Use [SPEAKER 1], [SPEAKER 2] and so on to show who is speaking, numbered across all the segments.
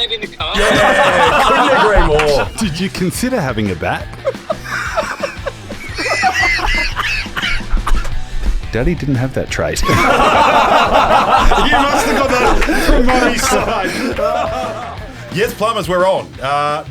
[SPEAKER 1] that in the car?
[SPEAKER 2] Yeah, couldn't agree more.
[SPEAKER 3] Did you consider having a bat? Daddy didn't have that trait.
[SPEAKER 2] You must have got that from Mummy's side. Yes, Plumbers, we're on.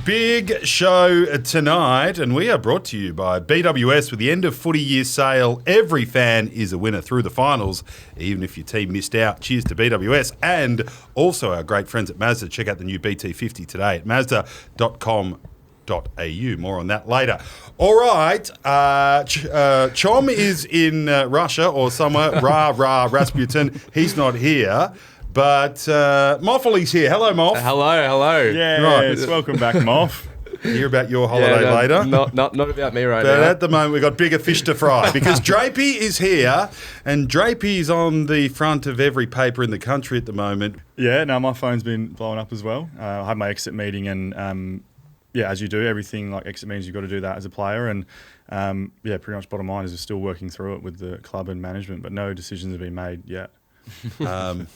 [SPEAKER 2] Big show tonight, and we are brought to you by BWS with the end of footy year sale. Every fan is a winner through the finals, even if your team missed out. Cheers to BWS and also our great friends at Mazda. Check out the new BT50 today at mazda.com.au. More on that later. All right, Chom is in Russia or somewhere. Rasputin. He's not here. But Moff's here. Hello, Moff.
[SPEAKER 4] Hello.
[SPEAKER 5] Yeah,
[SPEAKER 2] Right.
[SPEAKER 5] welcome back, Moff.
[SPEAKER 2] Hear about your holiday later.
[SPEAKER 4] Not about me right
[SPEAKER 2] But
[SPEAKER 4] now.
[SPEAKER 2] at the moment, we've got bigger fish to fry because Drapes is here, and Drapes is on the front of every paper in the country at the moment.
[SPEAKER 5] Yeah, no, my phone's been blowing up as well. I had my exit meeting, and as you do, everything like exit meetings, you've got to do that as a player. And pretty much bottom line is we're still working through it with the club and management, but no decisions have been made yet.
[SPEAKER 2] Are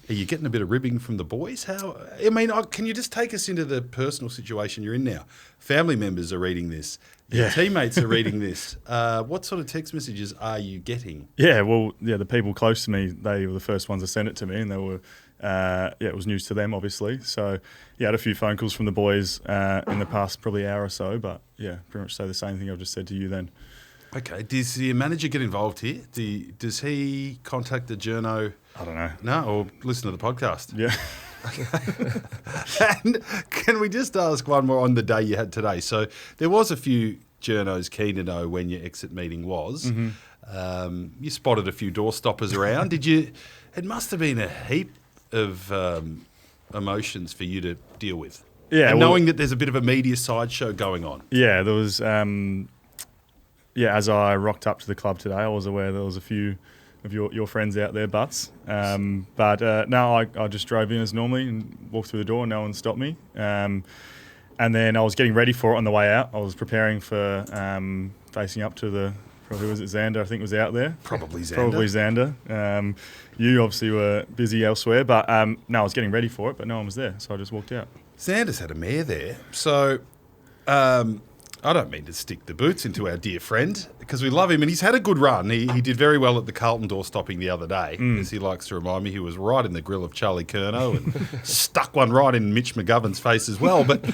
[SPEAKER 2] you getting a bit of ribbing from the boys? Can you just take us into the personal situation you're in now? Family members are reading this. Your teammates are reading this. What sort of text messages are you getting?
[SPEAKER 5] Yeah, the people close to me, they were the first ones to send it to me, and they were, it was news to them, obviously. So, I had a few phone calls from the boys in the past probably hour or so, but pretty much say the same thing I've just said to you then.
[SPEAKER 2] Okay. Does your manager get involved here? Does he contact the journo?
[SPEAKER 5] I don't know.
[SPEAKER 2] No, or listen to the podcast?
[SPEAKER 5] Yeah.
[SPEAKER 2] And can we just ask one more on the day you had today? So there was a few journos keen to know when your exit meeting was. Mm-hmm. You spotted a few door stoppers around. It must have been a heap of emotions for you to deal with.
[SPEAKER 5] Yeah.
[SPEAKER 2] And knowing that there's a bit of a media sideshow going on.
[SPEAKER 5] Yeah, there was... as I rocked up to the club today, I was aware there was a few of your friends out there, Butts. I just drove in as normally and walked through the door and no one stopped me. And then I was getting ready for it on the way out. I was preparing for facing up to who was it, Xander, I think was out there.
[SPEAKER 2] Probably
[SPEAKER 5] Xander. You obviously were busy elsewhere, but I was getting ready for it, but no one was there, so I just walked out.
[SPEAKER 2] Xander's had a mare there, so... I don't mean to stick the boots into our dear friend because we love him and he's had a good run. He did very well at the Carlton door stopping the other day, as he likes to remind me. He was right in the grill of Charlie Curnow and stuck one right in Mitch McGovern's face as well. But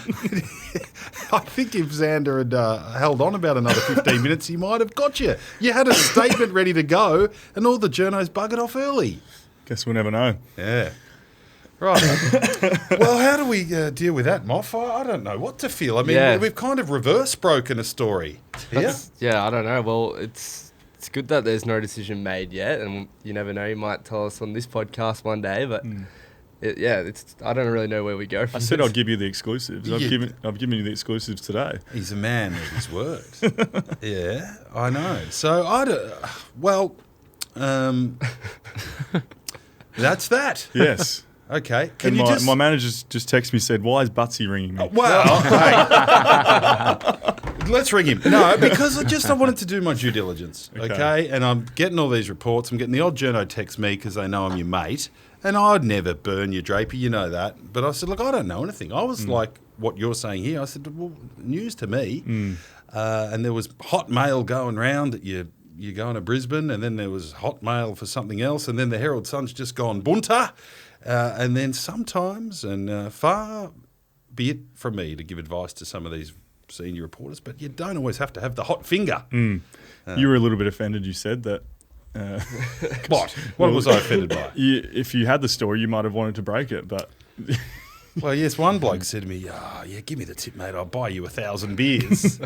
[SPEAKER 2] I think if Xander had held on about another 15 minutes, he might have got you. You had a statement ready to go and all the journos buggered off early.
[SPEAKER 5] Guess we'll never know.
[SPEAKER 2] Yeah. Right. Well, how do we deal with that, Moff? I don't know what to feel. I mean, we've kind of reverse broken a story.
[SPEAKER 4] I don't know. Well, it's good that there's no decision made yet, and you never know. You might tell us on this podcast one day, but I don't really know where we go.
[SPEAKER 5] I said I'd give you the exclusives. I've given you the exclusives today.
[SPEAKER 2] He's a man of his word. Yeah, I know. So that's that.
[SPEAKER 5] Yes.
[SPEAKER 2] Okay.
[SPEAKER 5] My manager just texted me and said, "Why is Butsy ringing me?"
[SPEAKER 2] Let's ring him. No, because I wanted to do my due diligence, okay? And I'm getting all these reports. I'm getting the odd journo text me because they know I'm your mate. And I'd never burn you, Drapey, you know that. But I said, look, I don't know anything. I was like what you're saying here. I said, well, news to me. And there was hot mail going round that you're going to Brisbane, and then there was hot mail for something else, and then the Herald Sun's just gone bunter. And then sometimes, and far be it from me to give advice to some of these senior reporters, but you don't always have to have the hot finger.
[SPEAKER 5] You were a little bit offended, you said that.
[SPEAKER 2] What? What was I offended by?
[SPEAKER 5] If you had the story, you might have wanted to break it, but...
[SPEAKER 2] Well, yes, one bloke said to me, give me the tip, mate, I'll buy you 1,000 beers.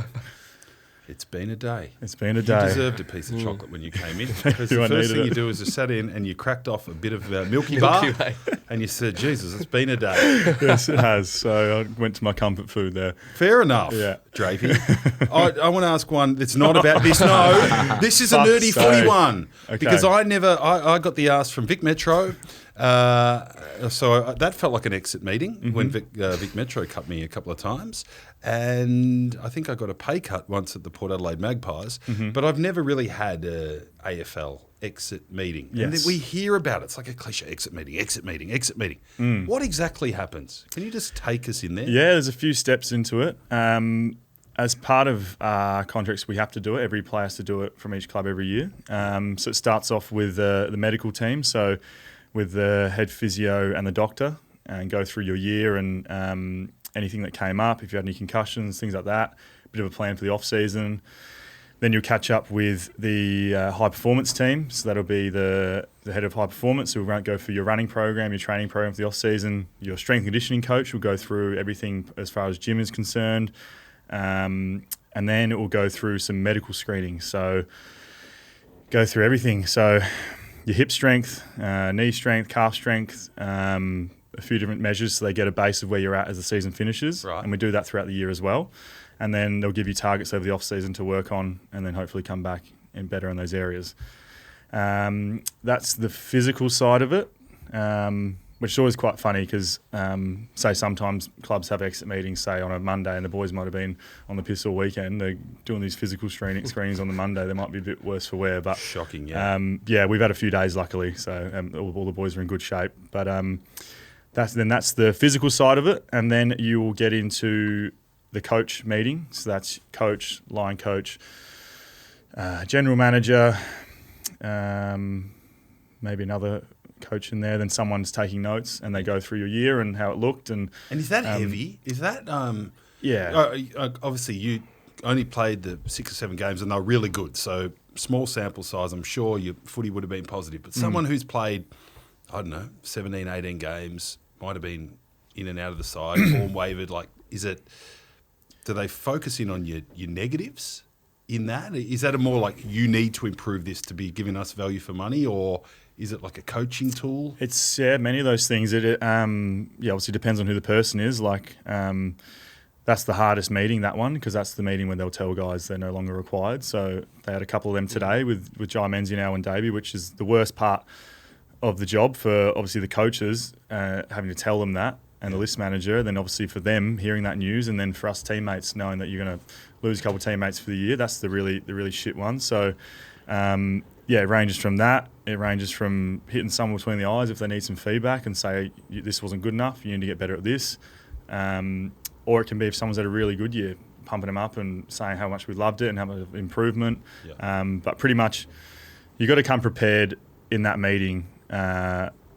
[SPEAKER 2] It's been a day.
[SPEAKER 5] It's been a day.
[SPEAKER 2] You deserved a piece of chocolate when you came in. Because the first thing you do is you sat in and you cracked off a bit of Milky Bar and you said, Jesus, it's been a day.
[SPEAKER 5] Yes, it has. So I went to my comfort food there.
[SPEAKER 2] Fair enough, Drapey. I want to ask one that's not about this. No, this is a nerdy footy one.
[SPEAKER 5] Okay.
[SPEAKER 2] Because I got the ask from Vic Metro That felt like an exit meeting when Vic Metro cut me a couple of times. And I think I got a pay cut once at the Port Adelaide Magpies. But I've never really had a AFL exit meeting.
[SPEAKER 5] Yes.
[SPEAKER 2] And then we hear about it. It's like a cliche, exit meeting, exit meeting, exit meeting. What exactly happens? Can you just take us in there?
[SPEAKER 5] Yeah, there's a few steps into it. As part of our contracts, we have to do it. Every player has to do it from each club every year. So it starts off with the medical team, so with the head physio and the doctor, and go through your year and anything that came up, if you had any concussions, things like that, a bit of a plan for the off-season. Then you'll catch up with the high performance team, so that'll be the head of high performance who will go through your running program, your training program for the off-season. Your strength and conditioning coach will go through everything as far as gym is concerned. And then it will go through some medical screening. So go through everything. So your hip strength, knee strength, calf strength, a few different measures so they get a base of where you're at as the season finishes.
[SPEAKER 2] Right.
[SPEAKER 5] And we do that throughout the year as well. And then they'll give you targets over the off-season to work on and then hopefully come back and better in those areas. That's the physical side of it. Which is always quite funny because, say, sometimes clubs have exit meetings, say, on a Monday, and the boys might have been on the piss all weekend. They're doing these physical screenings on the Monday. They might be a bit worse for wear. But
[SPEAKER 2] Shocking, yeah.
[SPEAKER 5] Yeah, we've had a few days, luckily, so all the boys are in good shape. But that's the physical side of it, and then you will get into the coach meeting. So that's coach, line coach, general manager, maybe another coach in there, then someone's taking notes and they go through your year and how it looked. And
[SPEAKER 2] is that heavy? Is that
[SPEAKER 5] yeah,
[SPEAKER 2] obviously you only played the 6 or 7 games and they're really good, so small sample size, I'm sure your footy would have been positive, but someone who's played, I don't know, 17, 18 games, might have been in and out of the side, form wavered, like, do they focus in on your negatives in that? Is that a more like, you need to improve this to be giving us value for money, or is it like a coaching tool?
[SPEAKER 5] It's many of those things. It obviously depends on who the person is. Like that's the hardest meeting, that one, because that's the meeting when they'll tell guys they're no longer required. So they had a couple of them today with Jai Menzies now and Davey, which is the worst part of the job for obviously the coaches having to tell them that, and the list manager. Then obviously for them hearing that news, and then for us teammates knowing that you're going to lose a couple of teammates for the year. That's the really shit one. So. It ranges from that. It ranges from hitting someone between the eyes if they need some feedback and say, this wasn't good enough, you need to get better at this. Or it can be if someone's had a really good year, pumping them up and saying how much we loved it and how much improvement. Yeah. But pretty much you've got to come prepared in that meeting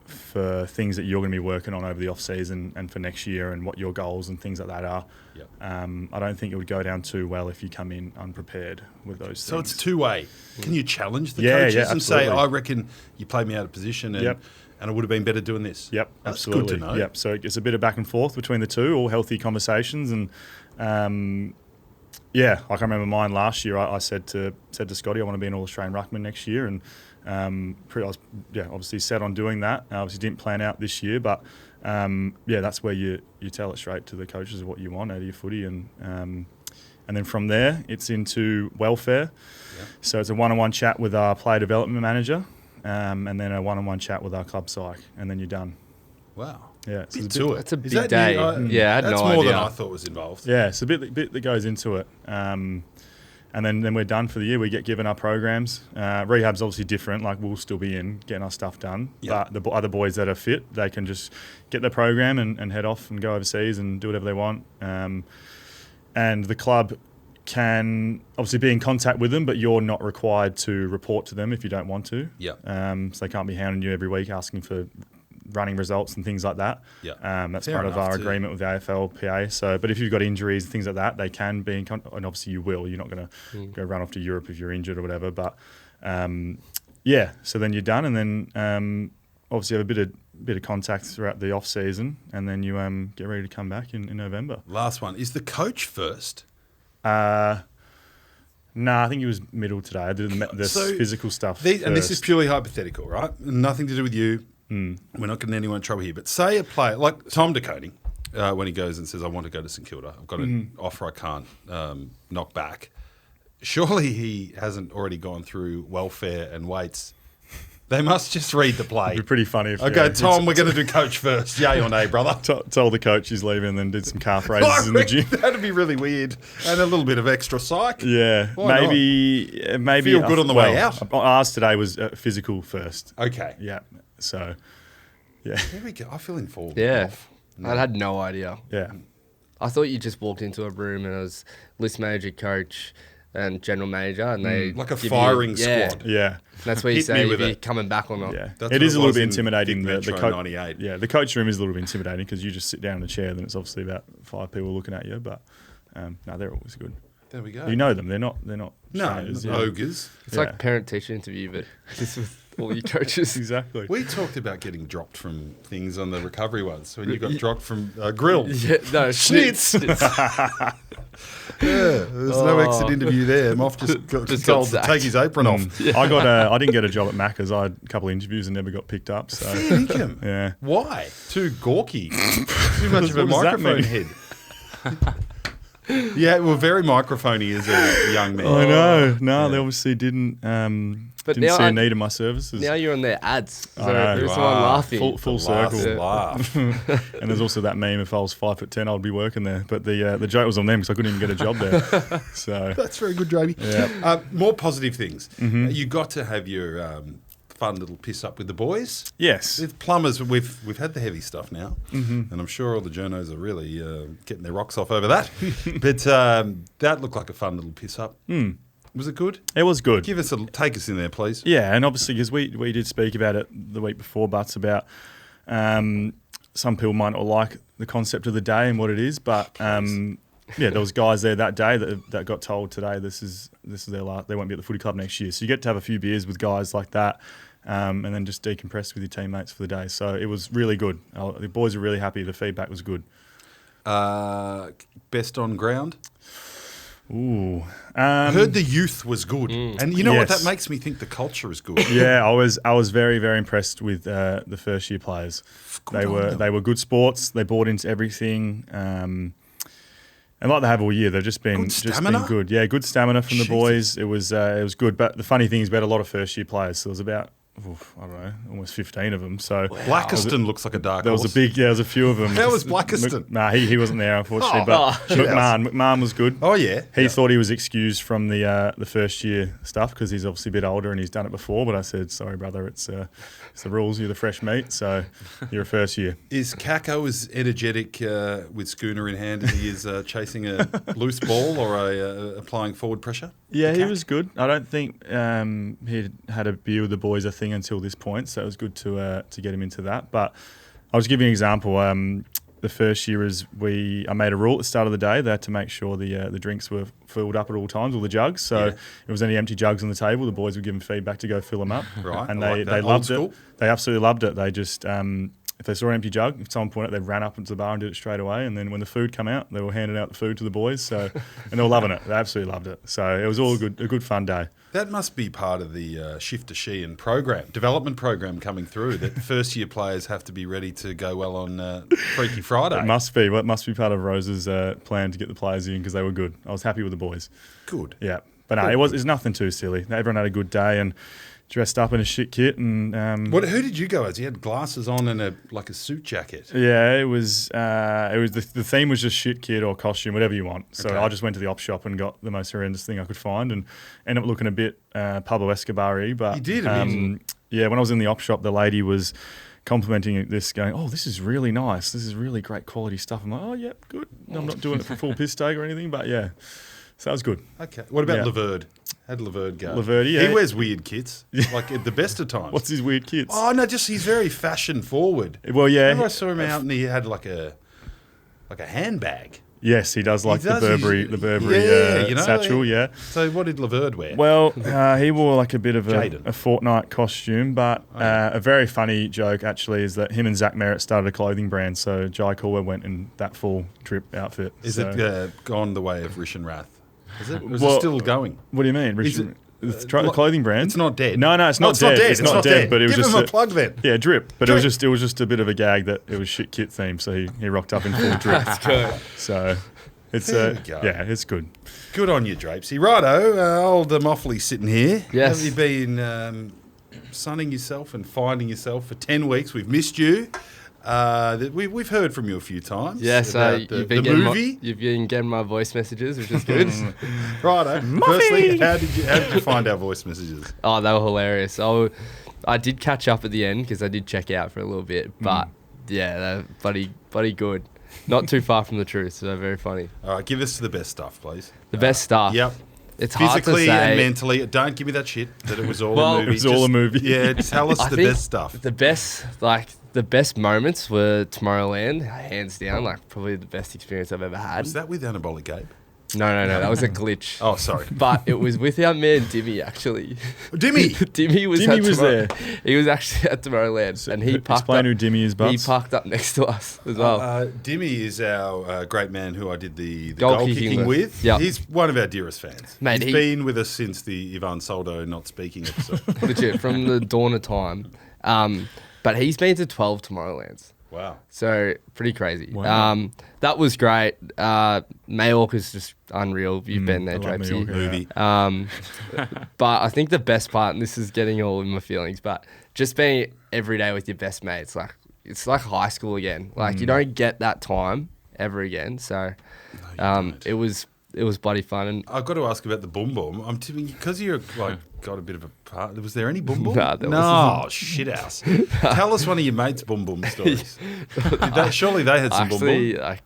[SPEAKER 5] for things that you're going to be working on over the off-season and for next year and what your goals and things like that are.
[SPEAKER 2] Yep.
[SPEAKER 5] I don't think it would go down too well if you come in unprepared with those things.
[SPEAKER 2] So it's two-way. Can you challenge the coaches and say, I reckon you played me out of position and it would have been better doing this?
[SPEAKER 5] Yep,
[SPEAKER 2] That's
[SPEAKER 5] absolutely.
[SPEAKER 2] good to know.
[SPEAKER 5] Yep. So it's a bit of back and forth between the two, all healthy conversations. And I can remember mine last year. I said to Scotty, I want to be an All-Australian ruckman next year. And I was obviously set on doing that. I obviously didn't plan out this year, but that's where you tell it straight to the coaches of what you want out of your footy, and then from there it's into welfare. Yeah. So it's a one-on-one chat with our player development manager, and then a one-on-one chat with our club psych, and then you're done.
[SPEAKER 2] Wow.
[SPEAKER 5] Yeah, so
[SPEAKER 4] That's a big day. I had
[SPEAKER 2] that's
[SPEAKER 4] no
[SPEAKER 2] more
[SPEAKER 4] idea.
[SPEAKER 2] than I thought was involved.
[SPEAKER 5] Yeah, it's a bit that goes into it. And then we're done for the year. We get given our programs. Rehab's obviously different. Like, we'll still be in getting our stuff done. Yep. But the other boys that are fit, they can just get their program and head off and go overseas and do whatever they want. And the club can obviously be in contact with them, but you're not required to report to them if you don't want to.
[SPEAKER 2] Yep.
[SPEAKER 5] So they can't be hounding you every week asking for running results and things like that. That's
[SPEAKER 2] Fair
[SPEAKER 5] part of our
[SPEAKER 2] too.
[SPEAKER 5] agreement with the AFLPA. So, but if you've got injuries and things like that, they can be in contact, and obviously you will. You're not going to go run off to Europe if you're injured or whatever. But so then you're done, and then obviously have a bit of contact throughout the off season, and then you get ready to come back in November.
[SPEAKER 2] Last one, is the coach first?
[SPEAKER 5] I think he was middle today. I did the physical stuff.
[SPEAKER 2] And this is purely hypothetical, right? Nothing to do with you. We're not getting anyone in trouble here. But say a player like Tom DeConing, when he goes and says, I want to go to St Kilda, I've got an offer I can't knock back. Surely he hasn't already gone through welfare and weights They must just read the play.
[SPEAKER 5] It'd be pretty funny if
[SPEAKER 2] Okay, Tom, we're going to do coach first. Yay or nay, brother?
[SPEAKER 5] told the coach he's leaving and then did some calf
[SPEAKER 2] I
[SPEAKER 5] raises in the
[SPEAKER 2] reckon
[SPEAKER 5] gym.
[SPEAKER 2] that'd be really weird. And a little bit of extra psych.
[SPEAKER 5] Yeah,
[SPEAKER 2] Why
[SPEAKER 5] maybe
[SPEAKER 2] Feel good on the way out.
[SPEAKER 5] Ours today was physical first.
[SPEAKER 2] Okay.
[SPEAKER 5] Yeah, so yeah,
[SPEAKER 2] There we go. I feel informed.
[SPEAKER 4] Yeah.
[SPEAKER 2] No.
[SPEAKER 4] I had no idea.
[SPEAKER 5] yeah.
[SPEAKER 4] I thought you just walked into a room and it was list manager, coach, and general manager, and they
[SPEAKER 2] Like a
[SPEAKER 4] give
[SPEAKER 2] firing
[SPEAKER 4] yeah.
[SPEAKER 2] squad.
[SPEAKER 5] Yeah,
[SPEAKER 4] That's where you
[SPEAKER 2] Hit
[SPEAKER 4] say
[SPEAKER 2] me
[SPEAKER 4] if
[SPEAKER 2] with
[SPEAKER 4] you're
[SPEAKER 2] it.
[SPEAKER 4] coming back or not.
[SPEAKER 5] yeah.
[SPEAKER 2] That's
[SPEAKER 5] It
[SPEAKER 2] what
[SPEAKER 5] is a
[SPEAKER 2] it
[SPEAKER 5] little
[SPEAKER 2] was
[SPEAKER 5] bit
[SPEAKER 2] in
[SPEAKER 5] intimidating.
[SPEAKER 2] Big
[SPEAKER 5] The
[SPEAKER 2] Metro 98.
[SPEAKER 5] Yeah, the coach room is a little bit intimidating because you just sit down in a chair, then it's obviously about 5 people looking at you. But no, they're always good.
[SPEAKER 2] There we go.
[SPEAKER 5] You know them. They're not.
[SPEAKER 2] no,
[SPEAKER 5] strangers, yeah.
[SPEAKER 2] ogres.
[SPEAKER 4] It's
[SPEAKER 5] Yeah.
[SPEAKER 4] like parent-teacher interview, but just with all your coaches.
[SPEAKER 5] Exactly.
[SPEAKER 2] We talked about getting dropped from things on the recovery ones. So when you got dropped from grills.
[SPEAKER 4] Yeah, no,
[SPEAKER 2] Schnitz. Yeah, there's no exit interview there. Moff just got
[SPEAKER 4] Just
[SPEAKER 2] told
[SPEAKER 4] got
[SPEAKER 2] to take his apron off.
[SPEAKER 5] I didn't get a job at Macca's. I had a couple of interviews and never got picked up. So
[SPEAKER 2] Fair dinkum.
[SPEAKER 5] yeah.
[SPEAKER 2] Why? Too gawky. Too much of a
[SPEAKER 5] What does that
[SPEAKER 2] microphone
[SPEAKER 5] mean?
[SPEAKER 2] head. Yeah, well, very microphony as a young man.
[SPEAKER 5] I know. No,
[SPEAKER 2] Yeah.
[SPEAKER 5] they obviously didn't.
[SPEAKER 4] But
[SPEAKER 5] Didn't
[SPEAKER 4] now
[SPEAKER 5] see a
[SPEAKER 4] I-
[SPEAKER 5] need in my services.
[SPEAKER 4] Now you're on their ads. So
[SPEAKER 5] I know.
[SPEAKER 4] there's
[SPEAKER 2] You
[SPEAKER 4] someone
[SPEAKER 2] are.
[SPEAKER 4] laughing.
[SPEAKER 5] Full
[SPEAKER 2] The last
[SPEAKER 5] circle.
[SPEAKER 2] laugh.
[SPEAKER 5] And there's also that meme. If I was 5'10", I'd be working there. But the joke was on them because I couldn't even get a job there. So
[SPEAKER 2] That's very good, Jamie.
[SPEAKER 5] Yeah.
[SPEAKER 2] More positive things. You got to have your fun little piss up with the boys.
[SPEAKER 5] yes,
[SPEAKER 2] With Plumbers, we've had the heavy stuff now, and I'm sure all the journos are really getting their rocks off over that. But that looked like a fun little piss up. Was it good?
[SPEAKER 5] it was good.
[SPEAKER 2] Take us in there, please.
[SPEAKER 5] Yeah, and obviously because we did speak about it the week before, Butts, about some people might not like the concept of the day and what it is, but yeah, there was guys there that day that got told today this is their last. They won't be at the footy club next year, so you get to have a few beers with guys like that, and then just decompress with your teammates for the day. So it was really good. The boys were really happy. The feedback was good.
[SPEAKER 2] Best on ground.
[SPEAKER 5] Ooh,
[SPEAKER 2] I heard the youth was good, and you know what?
[SPEAKER 5] Yes.
[SPEAKER 2] That makes me think the culture is good.
[SPEAKER 5] yeah, I was very, very impressed with the first year players.
[SPEAKER 2] Good on them.
[SPEAKER 5] They were good sports. They bought into everything, and like they have all year, they've just been
[SPEAKER 2] stamina?
[SPEAKER 5] good. Yeah, good stamina from the
[SPEAKER 2] Jesus.
[SPEAKER 5] boys. It was good. But the funny thing is, we had a lot of first year players. So there was about I don't know, almost 15 of them. So
[SPEAKER 2] Blackiston looks like a dark
[SPEAKER 5] there was
[SPEAKER 2] horse.
[SPEAKER 5] there was a few of them.
[SPEAKER 2] How was Blackiston?
[SPEAKER 5] Nah, he wasn't there unfortunately.
[SPEAKER 2] Oh,
[SPEAKER 5] but
[SPEAKER 2] shit house.
[SPEAKER 5] McMahon was good.
[SPEAKER 2] Oh yeah,
[SPEAKER 5] He thought he was excused from the first year stuff because he's obviously a bit older and he's done it before. But I said, sorry, brother, it's the rules. You're the fresh meat, so you're a first year.
[SPEAKER 2] Is Kako as energetic with schooner in hand as he is chasing a loose ball or applying forward pressure?
[SPEAKER 5] Yeah, he
[SPEAKER 2] Cac?
[SPEAKER 5] was good. I don't think he'd had a beer with the boys, I think, until this point. So it was good to get him into that. But I'll just give you an example. The first year I made a rule at the start of the day. They had to make sure the drinks were filled up at all times, all the jugs. So if there was any empty jugs on the table, the boys would give them feedback to go fill them up.
[SPEAKER 2] Right,
[SPEAKER 5] And
[SPEAKER 2] I like that.
[SPEAKER 5] they
[SPEAKER 2] Old
[SPEAKER 5] loved
[SPEAKER 2] school.
[SPEAKER 5] it. They absolutely loved it. They just if they saw an empty jug, if someone pointed, they ran up into the bar and did it straight away. And then when the food came out, they were handing out the food to the boys. So and they were loving it. They absolutely loved it. So it was all a good fun day.
[SPEAKER 2] That must be part of the Shift to Sheehan development program coming through, that first year players have to be ready to go well on Freaky Friday.
[SPEAKER 5] It must be. Well, it must be part of Rose's plan to get the players in because they were good. I was happy with the boys.
[SPEAKER 2] Good.
[SPEAKER 5] Yeah, but no, it's nothing too silly. Everyone had a good day and dressed up in a shit kit and.
[SPEAKER 2] Who did you go as? You had glasses on and a suit jacket.
[SPEAKER 5] Yeah, it was the theme was just shit kit or costume, whatever you want. So
[SPEAKER 2] Okay.
[SPEAKER 5] I just went to the op shop and got the most horrendous thing I could find and ended up looking a bit Pablo Escobar-y. But
[SPEAKER 2] You did a bit.
[SPEAKER 5] yeah, when I was in the op shop, the lady was complimenting this, going, "Oh, this is really nice. This is really great quality stuff." I'm like, "Oh, yeah, good. I'm not doing it for full piss take or anything, but yeah." So that was good.
[SPEAKER 2] Okay. What about
[SPEAKER 5] Yeah.
[SPEAKER 2] Laverde? How'd Laverde go?
[SPEAKER 5] Laverde, yeah.
[SPEAKER 2] He wears weird kits, like at the best of times.
[SPEAKER 5] What's his weird kids?
[SPEAKER 2] Oh, no, he's very fashion forward.
[SPEAKER 5] Well, yeah.
[SPEAKER 2] Remember I saw him out and he had like a handbag.
[SPEAKER 5] Yes, he does like
[SPEAKER 2] He does,
[SPEAKER 5] the Burberry satchel, yeah.
[SPEAKER 2] So what did Laverde wear?
[SPEAKER 5] Well, he wore like a bit of
[SPEAKER 2] Jaden.
[SPEAKER 5] a Fortnite costume, but a very funny joke actually is that him and Zach Merritt started a clothing brand, so Jai Caldwell went in that full drip outfit.
[SPEAKER 2] Is
[SPEAKER 5] so.
[SPEAKER 2] it gone the way of Rish and Wrath? Is it? Or is
[SPEAKER 5] Well,
[SPEAKER 2] it still going?
[SPEAKER 5] What do you mean?
[SPEAKER 2] Is it-
[SPEAKER 5] The clothing brand?
[SPEAKER 2] It's not dead.
[SPEAKER 5] No, it's not dead. It's not dead. But it was
[SPEAKER 2] Give
[SPEAKER 5] just
[SPEAKER 2] him a plug then.
[SPEAKER 5] Yeah, drip. But
[SPEAKER 2] Drip.
[SPEAKER 5] it was just a bit of a gag that it was shit kit themed, so he rocked up in full drip. So it's
[SPEAKER 2] There we go.
[SPEAKER 5] yeah, it's good.
[SPEAKER 2] Good on you, Drapesy. Righto, old Moffley sitting here.
[SPEAKER 4] Yes.
[SPEAKER 2] Have you been sunning yourself and finding yourself for 10 weeks. We've missed you. We've heard from you a few times.
[SPEAKER 4] Yes,
[SPEAKER 2] about
[SPEAKER 4] you've
[SPEAKER 2] the
[SPEAKER 4] been
[SPEAKER 2] movie.
[SPEAKER 4] you've been getting my voice messages, which is good.
[SPEAKER 2] Righto. Firstly, how did you find our voice messages?
[SPEAKER 4] Oh, they were hilarious. I did catch up at the end because I did check out for a little bit, but yeah, they're bloody good. Not too far from the truth, so they're very funny.
[SPEAKER 2] All right, give us the best stuff, please.
[SPEAKER 4] The best stuff.
[SPEAKER 2] Yep.
[SPEAKER 4] It's hard to
[SPEAKER 2] physically
[SPEAKER 4] say.
[SPEAKER 2] and mentally. Don't give me that shit that it was all
[SPEAKER 4] Well,
[SPEAKER 2] a movie.
[SPEAKER 5] It was all a movie.
[SPEAKER 2] Yeah, tell us
[SPEAKER 4] I
[SPEAKER 2] the
[SPEAKER 4] think
[SPEAKER 2] best stuff.
[SPEAKER 4] The best moments were Tomorrowland, hands down. Like probably the best experience I've ever had.
[SPEAKER 2] Was that with Anabolic Gabe?
[SPEAKER 4] No, that was a glitch.
[SPEAKER 2] Oh, sorry.
[SPEAKER 4] But it was with our man Dimmy actually.
[SPEAKER 2] Dimmy!
[SPEAKER 4] Dimmy was
[SPEAKER 5] there.
[SPEAKER 4] He was actually at Tomorrowland, and he parked
[SPEAKER 5] Explain
[SPEAKER 4] up.
[SPEAKER 5] who Dimmy is, Butts.
[SPEAKER 4] He parked up next to us as well.
[SPEAKER 2] Dimmy is our great man who I did the
[SPEAKER 4] Goal
[SPEAKER 2] goal
[SPEAKER 4] kicking
[SPEAKER 2] kicking
[SPEAKER 4] with.
[SPEAKER 2] with.
[SPEAKER 4] Yep.
[SPEAKER 2] He's one of our dearest fans.
[SPEAKER 4] Mate,
[SPEAKER 2] He's
[SPEAKER 4] he-
[SPEAKER 2] been with us since the Ivan Soldo not speaking episode.
[SPEAKER 4] Legit from the dawn of time. But he's been to 12 Tomorrowlands.
[SPEAKER 2] Wow.
[SPEAKER 4] So pretty crazy.
[SPEAKER 5] Wow.
[SPEAKER 4] That was great. Mayork is just unreal. You've been there,
[SPEAKER 5] I love
[SPEAKER 4] Drapesy.
[SPEAKER 5] Mayork,
[SPEAKER 2] Movie.
[SPEAKER 4] But I think the best part, and this is getting all in my feelings, but just being every day with your best mates, like it's like high school again. Like you don't get that time ever again. So it was bloody fun. And
[SPEAKER 2] I've got to ask about the boom boom. I'm tipping because you're like got a bit of a part. Was there any boom boom?
[SPEAKER 4] Nah, there
[SPEAKER 2] no,
[SPEAKER 4] wasn't.
[SPEAKER 2] shit house. Tell us one of your mates' boom boom stories. Surely they had some boom
[SPEAKER 4] actually,
[SPEAKER 2] boom.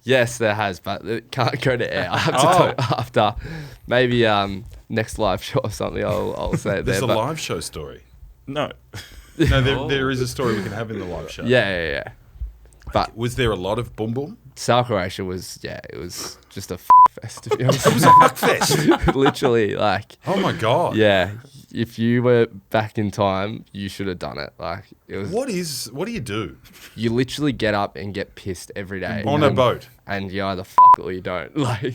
[SPEAKER 4] yes, there has, but it can't go to air. I have to talk after maybe next live show or something. I'll say it
[SPEAKER 2] There's
[SPEAKER 4] there.
[SPEAKER 2] a
[SPEAKER 4] but
[SPEAKER 2] live show story.
[SPEAKER 5] No.
[SPEAKER 2] No, there is a story we can have in the live show.
[SPEAKER 4] yeah. But
[SPEAKER 2] Was there a lot of boom boom?
[SPEAKER 4] South Croatia was it was just a fest to be honest.
[SPEAKER 2] It was a fuck fest.
[SPEAKER 4] Literally, like,
[SPEAKER 2] Oh my god.
[SPEAKER 4] yeah. If you were back in time, you should have done it. Like, it was.
[SPEAKER 2] What do you do
[SPEAKER 4] You literally get up and get pissed every day
[SPEAKER 2] on a
[SPEAKER 4] and-
[SPEAKER 2] boat?
[SPEAKER 4] and you either or you don't. Like,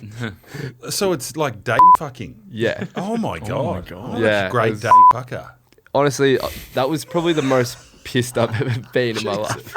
[SPEAKER 2] So it's like date fucking.
[SPEAKER 4] yeah.
[SPEAKER 2] Oh my god.
[SPEAKER 5] God.
[SPEAKER 2] What
[SPEAKER 4] Yeah,
[SPEAKER 2] a
[SPEAKER 4] it
[SPEAKER 2] great
[SPEAKER 4] was-
[SPEAKER 2] date fucker.
[SPEAKER 4] Honestly, that was probably the most pissed I've ever been in my life.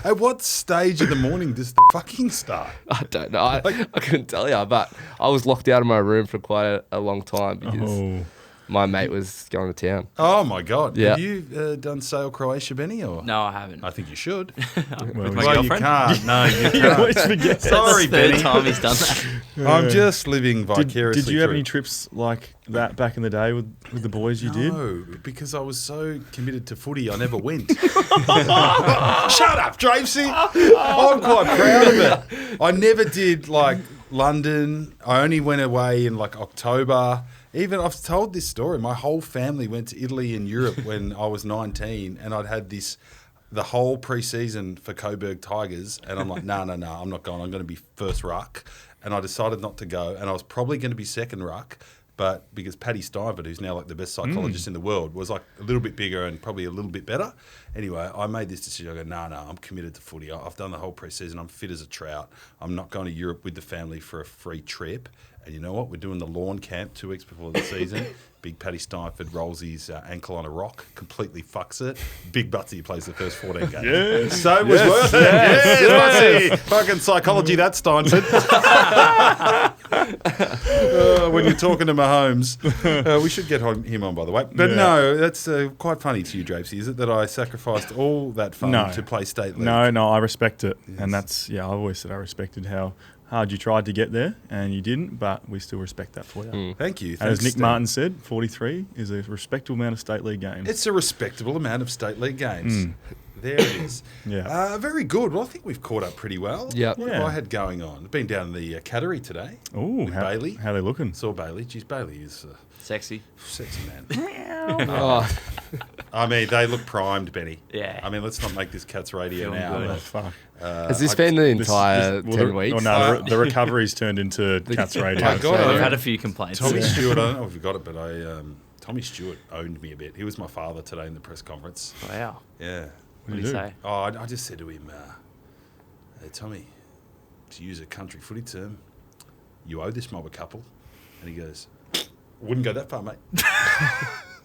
[SPEAKER 2] At what stage of the morning does the fucking start?
[SPEAKER 4] I don't know. I couldn't tell you, but I was locked out of my room for quite a long time because
[SPEAKER 5] Oh.
[SPEAKER 4] my mate was going to town.
[SPEAKER 2] Oh my god.
[SPEAKER 4] Yeah.
[SPEAKER 2] Have you done Sail Croatia, Benny? Or
[SPEAKER 1] No, I haven't.
[SPEAKER 2] I think you should.
[SPEAKER 5] Well,
[SPEAKER 1] my
[SPEAKER 2] Well, you
[SPEAKER 1] girlfriend?
[SPEAKER 2] can't. No, you
[SPEAKER 5] you
[SPEAKER 2] can't.
[SPEAKER 5] always forget.
[SPEAKER 2] Sorry,
[SPEAKER 1] That's the third
[SPEAKER 2] Benny.
[SPEAKER 1] time he's done that.
[SPEAKER 2] I'm just living
[SPEAKER 5] Did,
[SPEAKER 2] vicariously.
[SPEAKER 5] did you have
[SPEAKER 2] through.
[SPEAKER 5] any trips like that back in the day with the boys you did?
[SPEAKER 2] No, because I was so committed to footy, I never went. Shut up, Drapesy. I'm quite proud of it. I never did like London. I only went away in like October. Even I've told this story. My whole family went to Italy and Europe when I was 19, and I'd had the whole pre-season for Coburg Tigers, and I'm like, no, I'm not going. I'm going to be first ruck, and I decided not to go, and I was probably going to be second ruck, but because Paddy Stuyvesant, who's now like the best psychologist in the world, was like a little bit bigger and probably a little bit better. Anyway, I made this decision. I go, no, I'm committed to footy. I've done the whole pre-season. I'm fit as a trout. I'm not going to Europe with the family for a free trip. And you know what? We're doing the lawn camp 2 weeks before the season. Big Paddy Steinford rolls his ankle on a rock, completely fucks it. Big Butsy plays the first 14 games.
[SPEAKER 5] Yes.
[SPEAKER 2] So it was worth it. Yes, Butsy. Fucking psychology, that Steinford. When you're talking to Mahomes. We should get him on, by the way. But
[SPEAKER 5] Yeah.
[SPEAKER 2] no, that's quite funny to you, Drapesy, is it, that I sacrificed all that fun
[SPEAKER 5] No.
[SPEAKER 2] to play state league?
[SPEAKER 5] No, I respect it.
[SPEAKER 2] Yes.
[SPEAKER 5] And that's, I've always said I respected how hard you tried to get there and you didn't, but we still respect that for you.
[SPEAKER 2] Thank you.
[SPEAKER 5] And as
[SPEAKER 2] Thanks,
[SPEAKER 5] Nick
[SPEAKER 2] Steve.
[SPEAKER 5] Martin said, 43 is a respectable amount of state league games.
[SPEAKER 2] It's a respectable amount of state league games. There it is.
[SPEAKER 5] Yeah.
[SPEAKER 2] Very good. Well, I think we've caught up pretty well.
[SPEAKER 4] Yep.
[SPEAKER 2] What have
[SPEAKER 5] Yeah.
[SPEAKER 2] I had going on? Been down in the Cattery today.
[SPEAKER 5] Oh,
[SPEAKER 2] with
[SPEAKER 5] how
[SPEAKER 2] Bailey.
[SPEAKER 5] How they looking?
[SPEAKER 2] Saw Bailey. Geez, Bailey is a
[SPEAKER 1] Sexy.
[SPEAKER 2] sexy man.
[SPEAKER 4] Oh,
[SPEAKER 2] I mean, they look primed, Benny.
[SPEAKER 1] Yeah.
[SPEAKER 2] I mean, let's not make this Cats radio
[SPEAKER 1] Feeling
[SPEAKER 2] now.
[SPEAKER 1] good.
[SPEAKER 5] Oh,
[SPEAKER 2] But,
[SPEAKER 5] fuck.
[SPEAKER 4] has this been the entire
[SPEAKER 5] Well,
[SPEAKER 4] 10 weeks?
[SPEAKER 5] Oh, no, the recovery's turned into Cats Radio.
[SPEAKER 2] I got
[SPEAKER 5] so-
[SPEAKER 2] it.
[SPEAKER 1] I've had a few complaints.
[SPEAKER 2] Tommy Stewart, I don't know if you got it, but Tommy Stewart owned me a bit. He was my father today in the press conference.
[SPEAKER 1] Wow.
[SPEAKER 2] Yeah.
[SPEAKER 1] What did he say?
[SPEAKER 2] Oh, I just said to him, hey, Tommy, to use a country footy term, you owe this mob a couple. And he goes, wouldn't go that far, mate.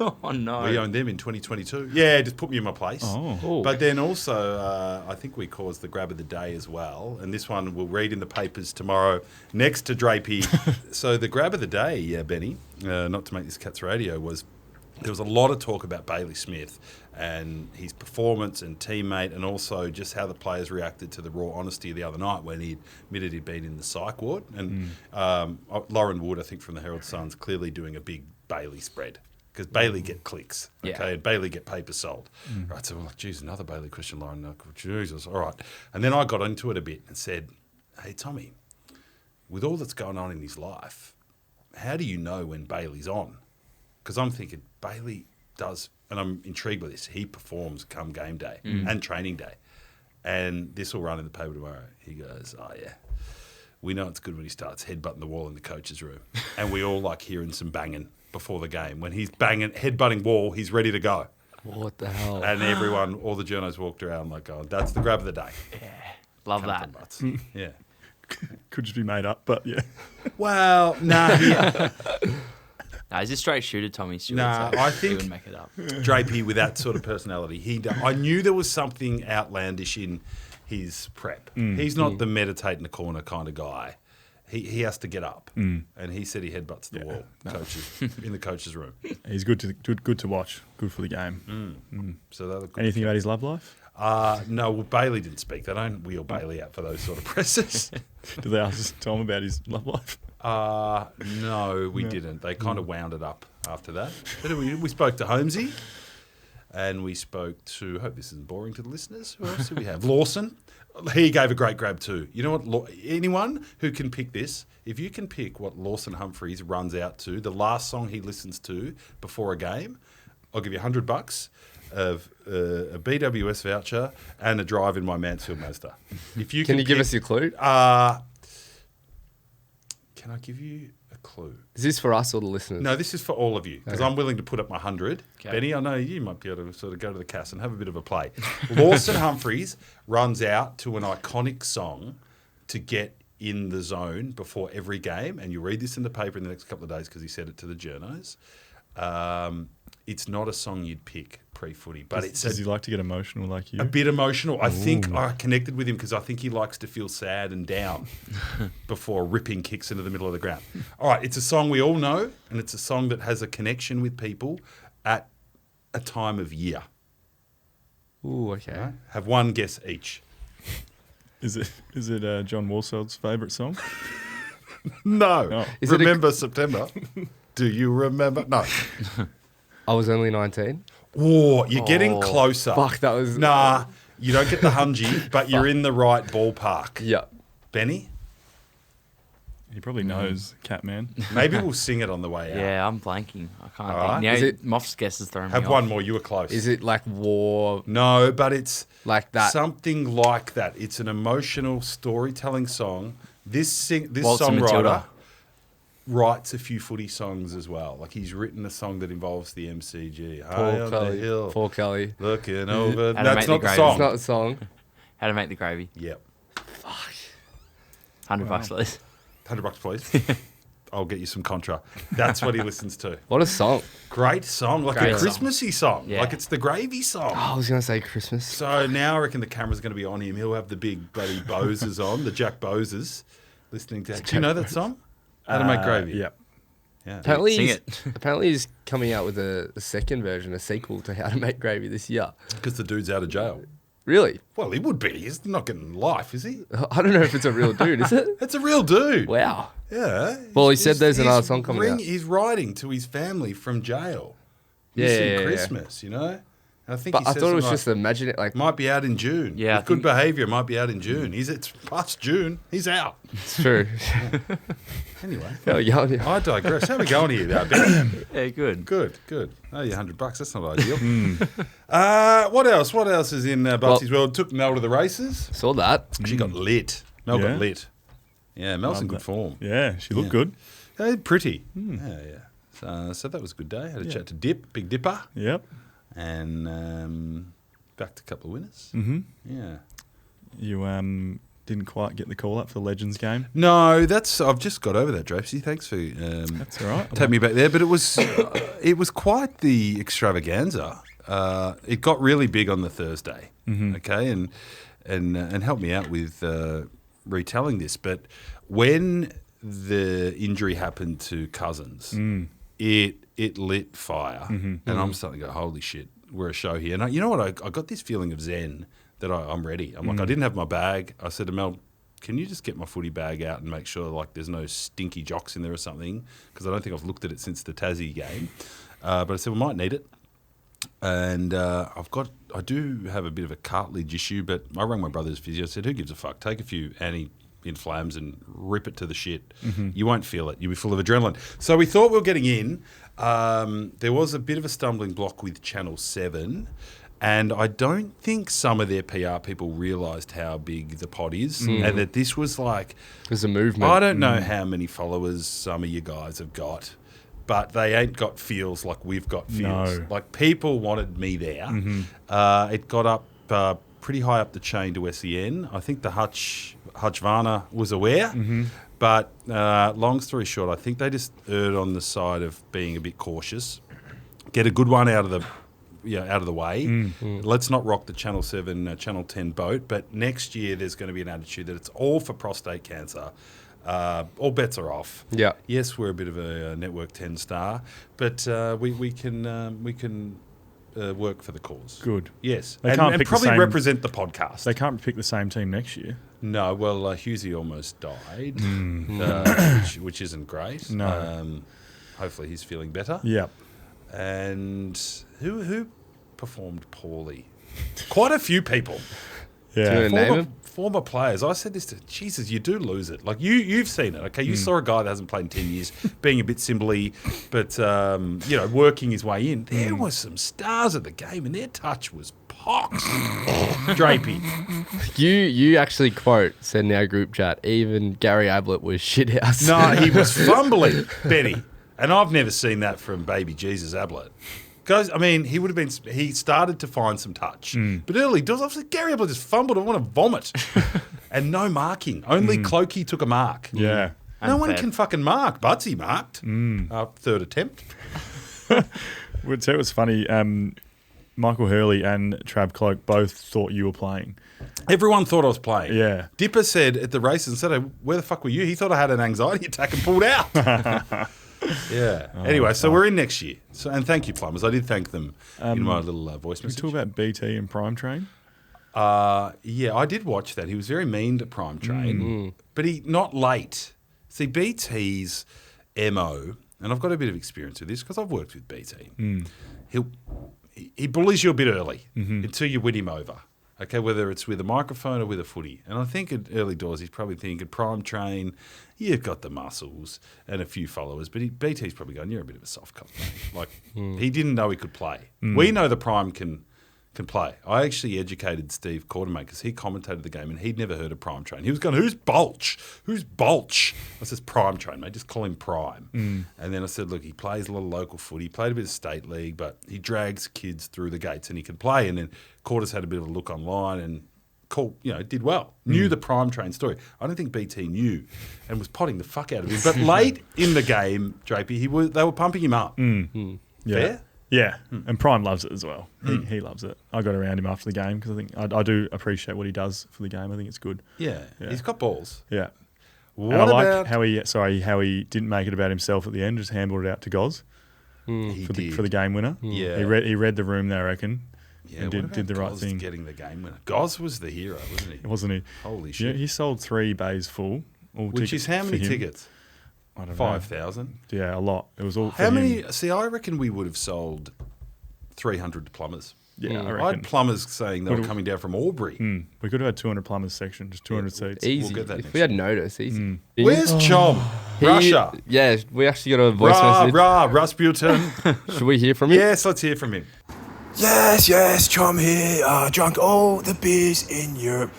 [SPEAKER 1] Oh, no.
[SPEAKER 2] We owned them in 2022. Yeah, just put me in my place.
[SPEAKER 5] Oh.
[SPEAKER 2] But then also, I think we caused the grab of the day as well. And this one we'll read in the papers tomorrow next to Drapey. So the grab of the day, Benny, not to make this Cats Radio, was there was a lot of talk about Bailey Smith and his performance and teammate, and also just how the players reacted to the raw honesty the other night when he admitted he'd been in the psych ward. And Lauren Wood, I think from the Herald Sun's, clearly doing a big Bailey spread. Because Bailey get clicks, okay,
[SPEAKER 1] Yeah.
[SPEAKER 2] and Bailey get papers sold. Right, so we're like, geez, another Bailey question, Lauren. Like, Jesus, all right. And then I got into it a bit and said, hey, Tommy, with all that's going on in his life, how do you know when Bailey's on? Because I'm thinking Bailey does, and I'm intrigued by this, he performs come game day and training day. And this will run in the paper tomorrow. He goes, oh, yeah. We know it's good when he starts headbutting the wall in the coach's room. And we all like hearing some banging before the game. When he's banging, headbutting wall, he's ready to go.
[SPEAKER 4] What the hell?
[SPEAKER 2] And everyone, all the journos walked around like, oh, that's the grab of the day.
[SPEAKER 1] Love
[SPEAKER 2] Cunt
[SPEAKER 1] that.
[SPEAKER 2] and butts. Yeah.
[SPEAKER 5] Could just be made up, but yeah.
[SPEAKER 2] Well, nah,
[SPEAKER 1] Nah, he's a straight shooter, Tommy Stewart.
[SPEAKER 2] Nah,
[SPEAKER 1] so
[SPEAKER 2] I
[SPEAKER 1] he
[SPEAKER 2] think-
[SPEAKER 1] would make it up.
[SPEAKER 2] Drapey with that sort of personality. I knew there was something outlandish in his prep. He's not the meditate in the corner kind of guy. He has to get up, and he said he headbutts the wall. Coaches in the coach's room.
[SPEAKER 5] He's good to watch. Good for the game.
[SPEAKER 2] So that looked good.
[SPEAKER 5] Anything about his love life?
[SPEAKER 2] No, well, Bailey didn't speak. They don't wheel Bailey out for those sort of presses.
[SPEAKER 5] Did they ask Tom about his love life?
[SPEAKER 2] No, we didn't. They kind of wound it up after that. But we spoke to Holmesy, and we spoke to, I hope this isn't boring to the listeners. Who else did we have? Lawson. He gave a great grab too. You know what? Anyone who can pick this, if you can pick what Lawson Humphreys runs out to, the last song he listens to before a game, I'll give you $100 of a BWS voucher and a drive in my Mansfield Mazda. If you
[SPEAKER 4] Can you give us your clue?
[SPEAKER 2] Can I give you a clue?
[SPEAKER 4] Is this for us or the listeners?
[SPEAKER 2] No, this is for all of you because I'm willing to put up my 100.
[SPEAKER 1] Okay.
[SPEAKER 2] Benny, I know you might be able to sort of go to the cast and have a bit of a play. Lawson Humphreys runs out to an iconic song to get in the zone before every game, and you read this in the paper in the next couple of days because he said it to the journos. It's not a song you'd pick pre-footy, but it's
[SPEAKER 5] Does he like to get emotional like you?
[SPEAKER 2] a bit emotional. I think I connected with him because I think he likes to feel sad and down before ripping kicks into the middle of the ground. All right, it's a song we all know, and it's a song that has a connection with people at a time of year.
[SPEAKER 4] Ooh, okay.
[SPEAKER 2] Right? Have one guess each.
[SPEAKER 5] Is it John Warseld's favourite song?
[SPEAKER 2] No.
[SPEAKER 5] Oh.
[SPEAKER 4] Is it
[SPEAKER 2] remember September? Do you remember? No.
[SPEAKER 4] I was only 19.
[SPEAKER 2] Oh, you're getting closer.
[SPEAKER 4] Fuck, that was...
[SPEAKER 2] Nah, you don't get the hungy, but you're in the right ballpark.
[SPEAKER 4] Yeah.
[SPEAKER 2] Benny,
[SPEAKER 5] He probably knows Catman.
[SPEAKER 2] maybe we'll sing it on the way out.
[SPEAKER 1] Yeah, I'm blanking. I can't
[SPEAKER 2] All right.
[SPEAKER 1] think. Now,
[SPEAKER 4] Is it-
[SPEAKER 1] Moff's guess is throwing me
[SPEAKER 2] Have
[SPEAKER 1] off.
[SPEAKER 2] one more. You were close.
[SPEAKER 4] Is it like war,
[SPEAKER 2] No, but it's
[SPEAKER 4] like that?
[SPEAKER 2] something like that. It's an emotional storytelling song. This
[SPEAKER 1] Waltz and
[SPEAKER 2] songwriter
[SPEAKER 1] Matilda.
[SPEAKER 2] writes a few footy songs as well. Like he's written a song that involves the MCG. High
[SPEAKER 4] Paul
[SPEAKER 2] on the
[SPEAKER 4] Kelly.
[SPEAKER 2] hill,
[SPEAKER 4] Paul Kelly.
[SPEAKER 2] looking over.
[SPEAKER 1] How to
[SPEAKER 2] That's
[SPEAKER 1] Make
[SPEAKER 2] not
[SPEAKER 1] the
[SPEAKER 2] the
[SPEAKER 1] Grave.
[SPEAKER 2] song.
[SPEAKER 4] It's not the song.
[SPEAKER 1] How to make the gravy.
[SPEAKER 2] Yep.
[SPEAKER 1] $100, please.
[SPEAKER 2] $100, please. I'll get you some contra. That's what he listens to.
[SPEAKER 4] What a song.
[SPEAKER 2] Great song, like
[SPEAKER 1] Great
[SPEAKER 2] a
[SPEAKER 1] song.
[SPEAKER 2] Christmassy song.
[SPEAKER 1] Yeah.
[SPEAKER 2] Like it's the gravy song.
[SPEAKER 4] Oh, I was going to say Christmas.
[SPEAKER 2] So now I reckon the camera's going to be on him. He'll have the big bloody Boses on, the Jack Boses, listening to. Do you know that song? How to Make Gravy.
[SPEAKER 5] Yep.
[SPEAKER 2] Yeah.
[SPEAKER 4] Apparently,
[SPEAKER 1] Sing
[SPEAKER 4] he's,
[SPEAKER 1] it.
[SPEAKER 4] apparently he's coming out with a second version, a sequel to How to Make Gravy this year.
[SPEAKER 2] Because the dude's out of jail.
[SPEAKER 4] Really?
[SPEAKER 2] Well, he would be. He's not getting life, is he?
[SPEAKER 4] I don't know if it's a real dude, is it?
[SPEAKER 2] That's a real dude.
[SPEAKER 4] Wow.
[SPEAKER 2] Yeah.
[SPEAKER 4] Well, he said there's another song coming out.
[SPEAKER 2] He's writing to his family from jail.
[SPEAKER 4] Yeah,
[SPEAKER 2] Missing
[SPEAKER 4] yeah, yeah.
[SPEAKER 2] Christmas, you know? And I think
[SPEAKER 4] But
[SPEAKER 2] he
[SPEAKER 4] I
[SPEAKER 2] says
[SPEAKER 4] thought it was
[SPEAKER 2] like,
[SPEAKER 4] just imagine it like
[SPEAKER 2] might be out in June.
[SPEAKER 1] Yeah, I
[SPEAKER 2] With good
[SPEAKER 1] think-
[SPEAKER 2] behaviour, might be out in June. It's past June. He's out.
[SPEAKER 4] it's true.
[SPEAKER 2] Anyway,
[SPEAKER 4] How are you going?
[SPEAKER 2] I digress. How are we going here, now, Ben?
[SPEAKER 1] Yeah, good.
[SPEAKER 2] Good. Oh, yeah, $100. That's not ideal. What else? What else is in Butsy's world? Took Mel to the races.
[SPEAKER 4] Saw that.
[SPEAKER 2] She got lit. Mel
[SPEAKER 5] Yeah.
[SPEAKER 2] got lit. Yeah, Mel's
[SPEAKER 5] Love
[SPEAKER 2] in good
[SPEAKER 5] that.
[SPEAKER 2] form.
[SPEAKER 5] Yeah, she looked
[SPEAKER 2] Yeah.
[SPEAKER 5] good.
[SPEAKER 2] Pretty. Yeah. So that was a good day. Had a chat to Big Dipper,
[SPEAKER 5] Yep.
[SPEAKER 2] and backed a couple of winners.
[SPEAKER 5] Mm-hmm.
[SPEAKER 2] Yeah.
[SPEAKER 5] You didn't quite get the call up for the Legends game.
[SPEAKER 2] No, I've just got over that, Drapesy. Thanks for
[SPEAKER 5] That's all right.
[SPEAKER 2] take me back there. But it was quite the extravaganza. It got really big on the Thursday.
[SPEAKER 5] Mm-hmm.
[SPEAKER 2] Okay, and help me out with retelling this. But when the injury happened to Cousins, it it lit fire. And I'm starting to go, holy shit, we're a show here. And you know what? I got this feeling of zen that I'm ready. I'm like, I didn't have my bag. I said to Mel, can you just get my footy bag out and make sure like there's no stinky jocks in there or something? Because I don't think I've looked at it since the Tassie game. But I said, we might need it. And I do have a bit of a cartilage issue, but I rang my brother's physio. I said, who gives a fuck? Take a few anti-inflams and rip it to the shit. You won't feel it. You'll be full of adrenaline. So we thought we were getting in. There was a bit of a stumbling block with Channel 7. And I don't think some of their PR people realised how big the pod is and that this was like...
[SPEAKER 4] There's a movement.
[SPEAKER 2] I don't know how many followers some of you guys have got, but they ain't got feels like we've got feels.
[SPEAKER 5] No.
[SPEAKER 2] Like, people wanted me there. It got up pretty high up the chain to SEN. I think the Hutchvarna was aware. But long story short, I think they just erred on the side of being a bit cautious. Get a good one out of the way. Let's not rock the Channel 7, Channel 10 boat. But next year there's going to be an attitude that it's all for prostate cancer. All bets are off.
[SPEAKER 4] Yeah.
[SPEAKER 2] Yes, we're a bit of a Network 10 star, but we can work for the cause.
[SPEAKER 5] Good.
[SPEAKER 2] Yes,
[SPEAKER 5] They
[SPEAKER 2] and
[SPEAKER 5] can't pick the
[SPEAKER 2] probably
[SPEAKER 5] same-
[SPEAKER 2] represent the podcast.
[SPEAKER 5] They can't pick the same team next year.
[SPEAKER 2] No, well, Husey almost died, which isn't great.
[SPEAKER 5] No.
[SPEAKER 2] Hopefully he's feeling better.
[SPEAKER 5] Yep.
[SPEAKER 2] And who performed poorly? Quite a few people.
[SPEAKER 5] Yeah.
[SPEAKER 4] Name him?
[SPEAKER 2] Former players. I said this to Jesus, you do lose it. Like you've seen it, okay? You saw a guy that hasn't played in 10 years, being a bit simbly, but working his way in. There was some stars at the game, and their touch was pox. Drapey.
[SPEAKER 4] You actually said in our group chat, even Gary Ablett was shit house.
[SPEAKER 2] No, he was fumbling, Benny. And I've never seen that from baby Jesus Ablett. Because, I mean, he started to find some touch. But early doors, I was like, Gary Ablett just fumbled. I want to vomit. And no marking. Only Clokey took a mark.
[SPEAKER 5] Yeah.
[SPEAKER 2] No one can fucking mark. Butsy marked. Third attempt.
[SPEAKER 5] Would say it was funny. Michael Hurley and Trav Cloak both thought you were playing.
[SPEAKER 2] Everyone thought I was playing.
[SPEAKER 5] Yeah.
[SPEAKER 2] Dipper said at the races, instead of, where the fuck were you? He thought I had an anxiety attack and pulled out. Yeah. Anyway, so we're in next year. So, and thank you, Plumbers. I did thank them in my little voice
[SPEAKER 5] We
[SPEAKER 2] message.
[SPEAKER 5] talk about BT and Prime Train.
[SPEAKER 2] Yeah, I did watch that. He was very mean to Prime Train, but not late. See, BT's MO, and I've got a bit of experience with this because I've worked with BT. He bullies you a bit early until you win him over. Okay, whether it's with a microphone or with a footy. And I think at early doors he's probably thinking, Prime Train, you've got the muscles and a few followers. But BT's probably going, you're a bit of a soft cop, mate. Like, he didn't know he could play. We know the Prime can play. I actually educated Steve Quartermate because he commentated the game and he'd never heard of Prime Train. He was going, who's Bolch? Who's Bolch? I said, Prime Train, mate. Just call him Prime. And then I said, look, he plays a lot of local footy. He played a bit of state league, but he drags kids through the gates and he can play. And then Quarters had a bit of a look online and did well. Knew the Prime Train story. I don't think BT knew and was potting the fuck out of him. But late in the game, Drapey, they were pumping him up.
[SPEAKER 5] Yeah.
[SPEAKER 2] Fair?
[SPEAKER 5] Yeah, and Prime loves it as well. He loves it. I got around him after the game because I think I do appreciate what he does for the game. I think it's good.
[SPEAKER 2] Yeah. He's got balls.
[SPEAKER 5] Yeah.
[SPEAKER 2] What
[SPEAKER 5] And I
[SPEAKER 2] about...
[SPEAKER 5] like how he didn't make it about himself at the end, just handled it out to Goz for the game winner.
[SPEAKER 2] Yeah.
[SPEAKER 5] He read the room there, I reckon.
[SPEAKER 2] Yeah,
[SPEAKER 5] and
[SPEAKER 2] what
[SPEAKER 5] did the
[SPEAKER 2] about
[SPEAKER 5] right
[SPEAKER 2] Goz
[SPEAKER 5] thing.
[SPEAKER 2] getting the game winner? Goz was the hero, wasn't he?
[SPEAKER 5] Wasn't he?
[SPEAKER 2] Holy
[SPEAKER 5] Yeah,
[SPEAKER 2] shit.
[SPEAKER 5] he sold 3 bays full. All
[SPEAKER 2] Which is
[SPEAKER 5] tickets
[SPEAKER 2] how many
[SPEAKER 5] for him.
[SPEAKER 2] tickets?
[SPEAKER 5] I don't know.
[SPEAKER 2] 5,000.
[SPEAKER 5] Yeah, a lot. It was all for
[SPEAKER 2] How
[SPEAKER 5] him.
[SPEAKER 2] many? See, I reckon we would have sold 300 to Plumbers.
[SPEAKER 5] Yeah, I
[SPEAKER 2] I
[SPEAKER 5] reckon.
[SPEAKER 2] had Plumbers saying they were coming down from Albury.
[SPEAKER 5] We could have had 200 Plumbers section, just 200 seats.
[SPEAKER 4] Easy.
[SPEAKER 2] We'll get that
[SPEAKER 4] If
[SPEAKER 2] next
[SPEAKER 4] we had notice, easy.
[SPEAKER 2] Where's Chom? Russia.
[SPEAKER 4] Yeah, we actually got a voice
[SPEAKER 2] Rah,
[SPEAKER 4] message.
[SPEAKER 2] rah, Rasputin.
[SPEAKER 4] Should we hear from him?
[SPEAKER 2] Yes, let's hear from him.
[SPEAKER 6] Yes, Chom here. Drunk all the beers in Europe.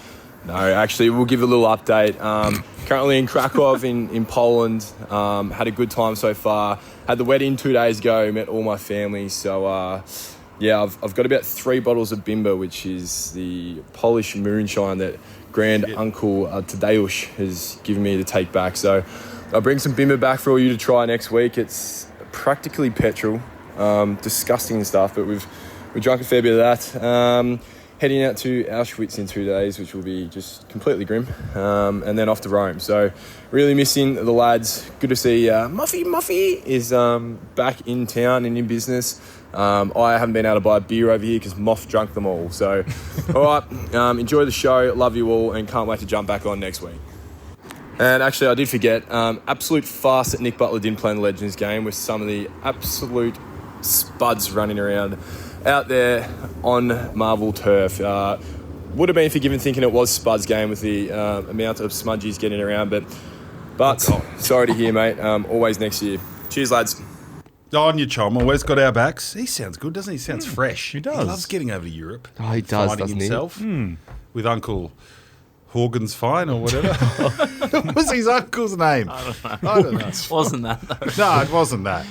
[SPEAKER 6] No, actually, we'll give a little update. Currently in Krakow in Poland. Had a good time so far. Had the wedding 2 days ago. Met all my family. So, I've got about 3 bottles of Bimber, which is the Polish moonshine that Grand Uncle Tadeusz has given me to take back. So I'll bring some Bimber back for all you to try next week. It's practically petrol. Disgusting stuff, but we've drunk a fair bit of that. heading out to Auschwitz in 2 days, which will be just completely grim, and then off to Rome. So really missing the lads. Good to see Muffy is back in town and in business. I haven't been able to buy a beer over here because Moff drunk them all. So, all right, enjoy the show. Love you all and can't wait to jump back on next week. And actually, I did forget, absolute farce that Nick Butler didn't play in the Legends game with some of the absolute spuds running around out there on Marvel turf. Would have been forgiven thinking it was Spud's game with the amount of smudgies getting around, but sorry to hear, mate. Always next year. Cheers, lads.
[SPEAKER 2] On your Chom, always got our backs. He sounds good, doesn't he? He sounds fresh.
[SPEAKER 5] He does.
[SPEAKER 2] He loves getting over to Europe.
[SPEAKER 4] Oh, he does,
[SPEAKER 2] finding
[SPEAKER 4] doesn't
[SPEAKER 2] himself
[SPEAKER 4] he?
[SPEAKER 2] with Uncle Horgan's Fine or whatever. What was his uncle's name? I don't know.
[SPEAKER 1] Wasn't that though?
[SPEAKER 2] No, it wasn't that.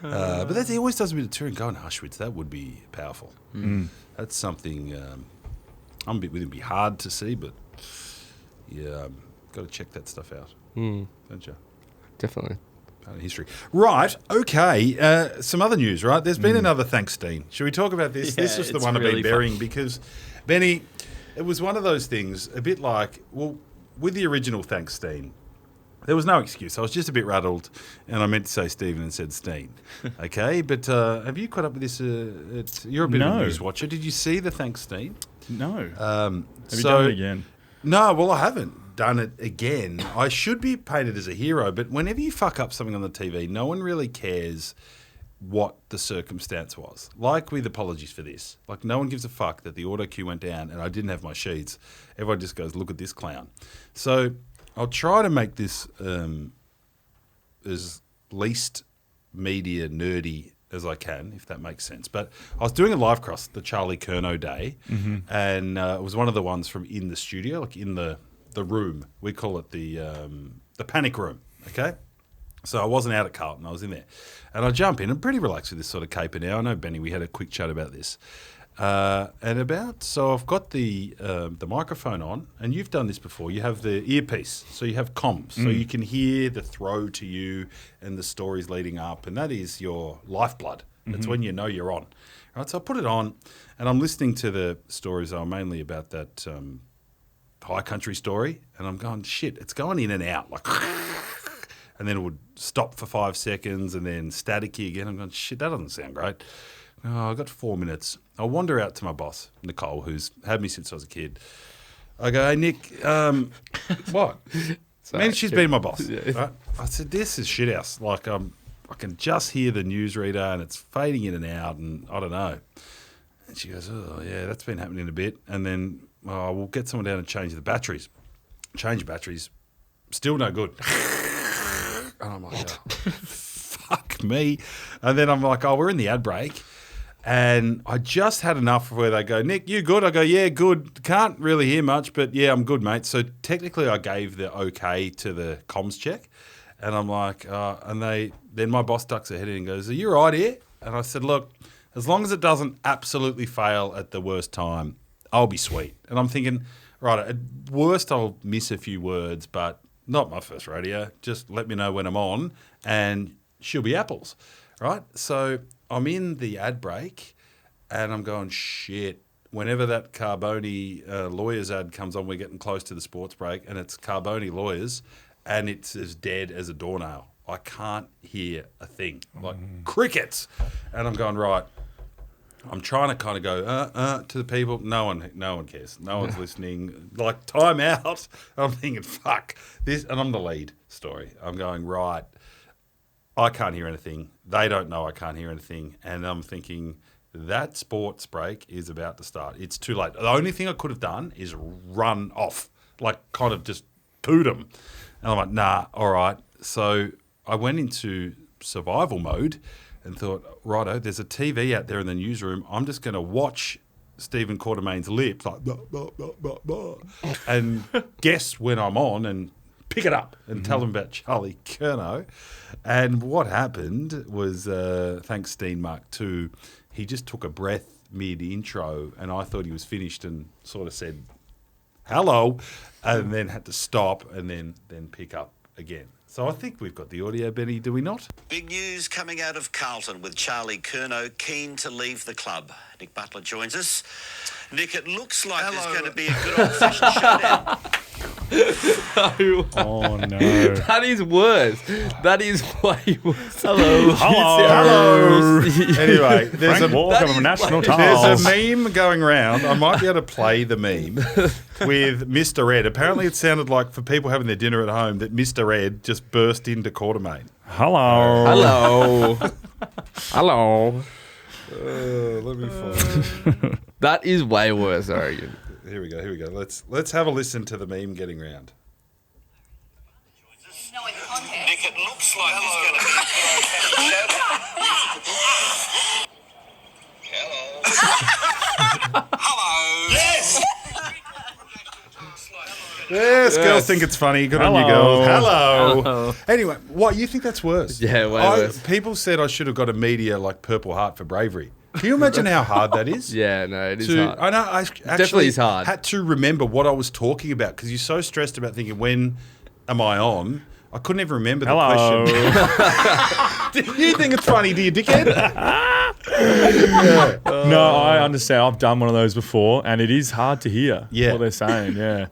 [SPEAKER 2] But he always does a bit of touring. Going to Auschwitz, that would be powerful. That's something. I'm a bit with him. Be hard to see, but yeah, got to check that stuff out, don't you?
[SPEAKER 4] Definitely.
[SPEAKER 2] Part of history. Right, okay. Some other news, right? There's been another thanks, Stene. Should we talk about this?
[SPEAKER 1] Yeah,
[SPEAKER 2] This is the
[SPEAKER 1] it's
[SPEAKER 2] one I've
[SPEAKER 1] really
[SPEAKER 2] been burying because, Benny, it was one of those things, a bit like, well, with the original thanks, Stene, there was no excuse. I was just a bit rattled, and I meant to say Stephen and said Stene. Okay, but have you caught up with this? You're a bit of a news watcher. Did you see the thanks, Stene?
[SPEAKER 5] No. Have you
[SPEAKER 2] so-
[SPEAKER 5] done it again?
[SPEAKER 2] No, well, I haven't done it again. I should be painted as a hero, but whenever you fuck up something on the TV, no one really cares what the circumstance was. Like with apologies for this. Like no one gives a fuck that the auto cue went down and I didn't have my sheets. Everyone just goes, look at this clown. So I'll try to make this as least media nerdy as I can, if that makes sense. But I was doing a live cross, the Charlie Curnow day, and it was one of the ones from in the studio, like in the room. We call it the panic room, okay? So I wasn't out at Carlton, I was in there. And I jump in, I'm pretty relaxed with this sort of caper now. I know, Benny, we had a quick chat about this. So I've got the microphone on, and you've done this before. You have the earpiece, so you have comms, so you can hear the throw to you and the stories leading up, and that is your lifeblood. That's when you know you're on. Right, so I put it on, and I'm listening to the stories that are mainly about that high country story, and I'm going, shit, it's going in and out, like, and then it would stop for 5 seconds, and then staticky again. I'm going, shit, that doesn't sound great. Oh, I've got 4 minutes. I'll wander out to my boss, Nicole, who's had me since I was a kid. I go, hey, Nick, what?
[SPEAKER 4] Sorry,
[SPEAKER 2] she's been my boss.
[SPEAKER 4] Yeah.
[SPEAKER 2] Right? I said, this is shit house. Like, I can just hear the newsreader and it's fading in and out and I don't know. And she goes, oh, yeah, that's been happening a bit. And then we'll get someone down and change the batteries. Change batteries. Still no good. And I'm like, oh, fuck me. And then I'm like, oh, we're in the ad break. And I just had enough where they go, Nick, you good? I go, yeah, good. Can't really hear much, but yeah, I'm good, mate. So technically I gave the okay to the comms check. And I'm like, then my boss ducks her head in and goes, are you right here? And I said, look, as long as it doesn't absolutely fail at the worst time, I'll be sweet. And I'm thinking, right, at worst I'll miss a few words, but not my first rodeo. Just let me know when I'm on and she'll be apples, right? So I'm in the ad break and I'm going, shit, whenever that Carboni lawyers ad comes on, we're getting close to the sports break and it's Carboni lawyers and it's as dead as a doornail. I can't hear a thing, like crickets. And I'm going, right, I'm trying to kind of go to the people. No one cares. No one's listening. Like, time out. I'm thinking, fuck this. And I'm the lead story. I'm going, right, I can't hear anything. They don't know I can't hear anything. And I'm thinking, that sports break is about to start. It's too late. The only thing I could have done is run off, like kind of just pooed them. And I'm like, nah, all right. So I went into survival mode and thought, righto, there's a TV out there in the newsroom. I'm just going to watch Stephen Quartermain's lips, like, blah, blah, blah, blah, blah, and guess when I'm on and pick it up and tell them about Charlie Curnow. And what happened was, thanks Stene Mark II, he just took a breath mid-intro and I thought he was finished and sort of said, hello, and then had to stop and then pick up again. So I think we've got the audio, Benny, do we not?
[SPEAKER 7] Big news coming out of Carlton with Charlie Curnow keen to leave the club. Nick Butler joins us. Nick, it looks like there's going to be a good old-fashioned showdown.
[SPEAKER 5] Oh, no.
[SPEAKER 4] That is worse. That is way worse. Hello.
[SPEAKER 2] Hello. Anyway, there's
[SPEAKER 5] Frank Walker of National
[SPEAKER 2] there's
[SPEAKER 5] Tiles.
[SPEAKER 2] a meme going around. I might be able to play the meme with Mr. Ed. Apparently it sounded like, for people having their dinner at home, that Mr. Ed just burst into Quartermain.
[SPEAKER 5] Hello.
[SPEAKER 4] Hello. Hello.
[SPEAKER 2] Let me find
[SPEAKER 4] That is way worse, Oregon.
[SPEAKER 2] Here we go. Let's have a listen to the meme getting round.
[SPEAKER 7] Nick, it looks like there's going to be a good old-fashioned showdown. Hello. Yes.
[SPEAKER 2] Yes, girls think it's funny. Good on you, girls. Hello. Anyway, what, you think that's worse?
[SPEAKER 4] Yeah, way worse.
[SPEAKER 2] People said I should have got a media like Purple Heart for bravery. Can you imagine how hard that is?
[SPEAKER 4] Yeah, no, it is hard.
[SPEAKER 2] I know. I actually
[SPEAKER 4] Definitely is hard.
[SPEAKER 2] had to remember what I was talking about because you're so stressed about thinking, when am I on? I couldn't even remember the question. You think it's funny, do you, dickhead?
[SPEAKER 5] No, I understand. I've done one of those before, and it is hard to hear what they're saying. Yeah.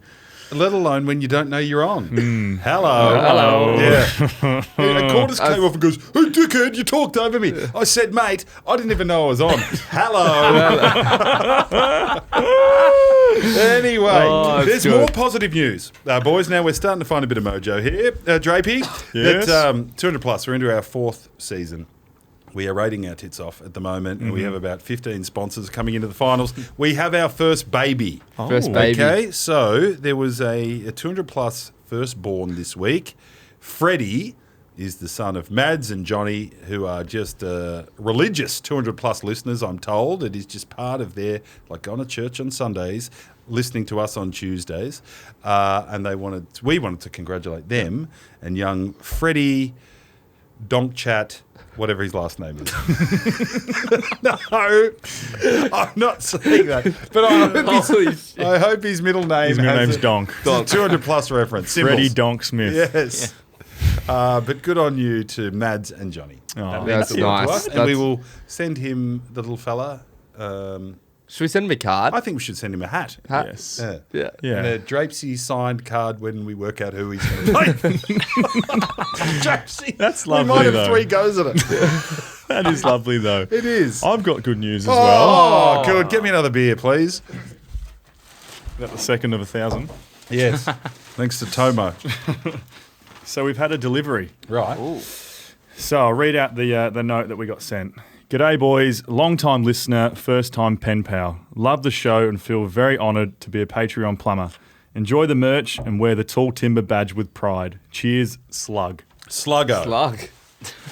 [SPEAKER 2] Let alone when you don't know you're on. Hello.
[SPEAKER 5] Hello.
[SPEAKER 2] Yeah. A Quarters came off and goes, "Hey, dickhead, you talked over me." I said, "Mate, I didn't even know I was on." Hello. Anyway, there's more positive news. Boys, now we're starting to find a bit of mojo here. Drapey,
[SPEAKER 5] Yes.
[SPEAKER 2] that's 200 plus. We're into our 4th season. We are rating our tits off at the moment, and we have about 15 sponsors coming into the finals. We have our first baby.
[SPEAKER 4] First baby.
[SPEAKER 2] Okay, so there was a 200 plus firstborn this week. Freddie is the son of Mads and Johnny, who are just religious 200 plus listeners, I'm told. It is just part of their, like, going to church on Sundays, listening to us on Tuesdays. And we wanted to congratulate them and young Freddie Donkchat, whatever his last name is. No, I'm not saying that. But I hope his middle name
[SPEAKER 5] His middle name's Donk.
[SPEAKER 2] It's a 200 plus reference. Symbols.
[SPEAKER 5] Freddie Donk Smith.
[SPEAKER 2] Yes. But good on you to Mads and Johnny.
[SPEAKER 5] Oh,
[SPEAKER 2] That means
[SPEAKER 4] that's
[SPEAKER 2] the world to
[SPEAKER 4] nice.
[SPEAKER 2] us, and we will send him, the little fella,
[SPEAKER 4] Should we send him a card?
[SPEAKER 2] I think we should send him a hat.
[SPEAKER 5] Yes.
[SPEAKER 2] Yeah.
[SPEAKER 4] Yeah.
[SPEAKER 2] And a Drapesy signed card when we work out who he's going to play. Drapesy.
[SPEAKER 5] That's
[SPEAKER 2] We
[SPEAKER 5] lovely,
[SPEAKER 2] might have
[SPEAKER 5] though.
[SPEAKER 2] 3 goes at it.
[SPEAKER 5] That is lovely, though.
[SPEAKER 2] It is.
[SPEAKER 5] I've got good news as well.
[SPEAKER 2] Oh, good. Get me another beer, please.
[SPEAKER 5] About the second of 1,000.
[SPEAKER 2] Yes. Thanks to Tomo.
[SPEAKER 5] So we've had a delivery.
[SPEAKER 2] Right.
[SPEAKER 5] So I'll read out the note that we got sent. G'day, boys. Long-time listener, first-time pen pal. Love the show and feel very honoured to be a Patreon plumber. Enjoy the merch and wear the Tall Timber badge with pride. Cheers, Slug.
[SPEAKER 2] Sluggo.
[SPEAKER 4] Slug.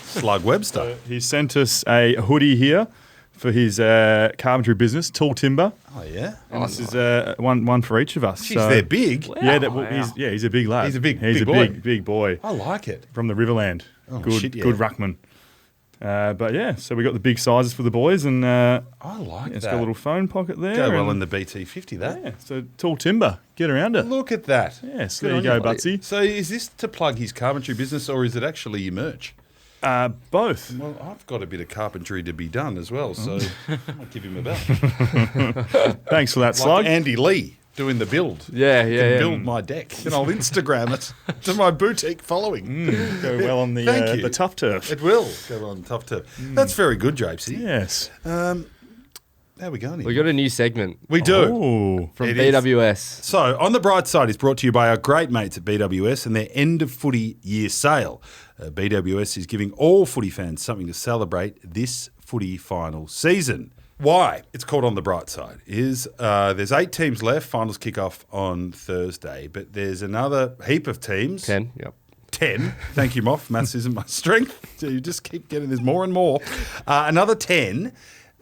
[SPEAKER 2] Slug Webster.
[SPEAKER 5] He sent us a hoodie here for his carpentry business, Tall Timber.
[SPEAKER 2] Oh, yeah?
[SPEAKER 5] And this is one for each of us.
[SPEAKER 2] Jeez, they're big.
[SPEAKER 5] Yeah, he's a big lad.
[SPEAKER 2] He's a big boy.
[SPEAKER 5] big boy.
[SPEAKER 2] I like it.
[SPEAKER 5] From the Riverland.
[SPEAKER 2] Shit, yeah.
[SPEAKER 5] Good ruckman. But yeah, so we got the big sizes for the boys, and
[SPEAKER 2] I like
[SPEAKER 5] it's
[SPEAKER 2] that.
[SPEAKER 5] got a little phone pocket there.
[SPEAKER 2] Go well
[SPEAKER 5] and-
[SPEAKER 2] in the BT50, that.
[SPEAKER 5] Yeah, so Tall Timber, get around it.
[SPEAKER 2] Look at that.
[SPEAKER 5] Yes,
[SPEAKER 2] Good
[SPEAKER 5] there you
[SPEAKER 2] on
[SPEAKER 5] go, Butsy.
[SPEAKER 2] So is this to plug his carpentry business, or is it actually your merch?
[SPEAKER 5] Both.
[SPEAKER 2] Well, I've got a bit of carpentry to be done as well, so I'll give him a bell.
[SPEAKER 5] Thanks for that,
[SPEAKER 2] Like
[SPEAKER 5] Slug.
[SPEAKER 2] Andy Lee doing the build.
[SPEAKER 4] Yeah, yeah.
[SPEAKER 2] Build my deck. And I'll Instagram it to my boutique following.
[SPEAKER 5] Go well on
[SPEAKER 2] Thank you.
[SPEAKER 5] the tough turf.
[SPEAKER 2] It will go on tough turf. That's very good, Drapesy.
[SPEAKER 5] Yes.
[SPEAKER 2] How we going here?
[SPEAKER 4] We got a new segment
[SPEAKER 2] We do.
[SPEAKER 5] Oh,
[SPEAKER 4] from
[SPEAKER 2] It is.
[SPEAKER 4] BWS.
[SPEAKER 2] So, On the Bright Side is brought to you by our great mates at BWS and their end of footy year sale. BWS is giving all footy fans something to celebrate this footy final season. Why it's called On the Bright Side is there's 8 teams left. Finals kick off on Thursday, but there's another heap of teams.
[SPEAKER 4] 10, yep.
[SPEAKER 2] 10. Thank you, Moff. Maths isn't my strength. So you just keep getting there's more and more. Another 10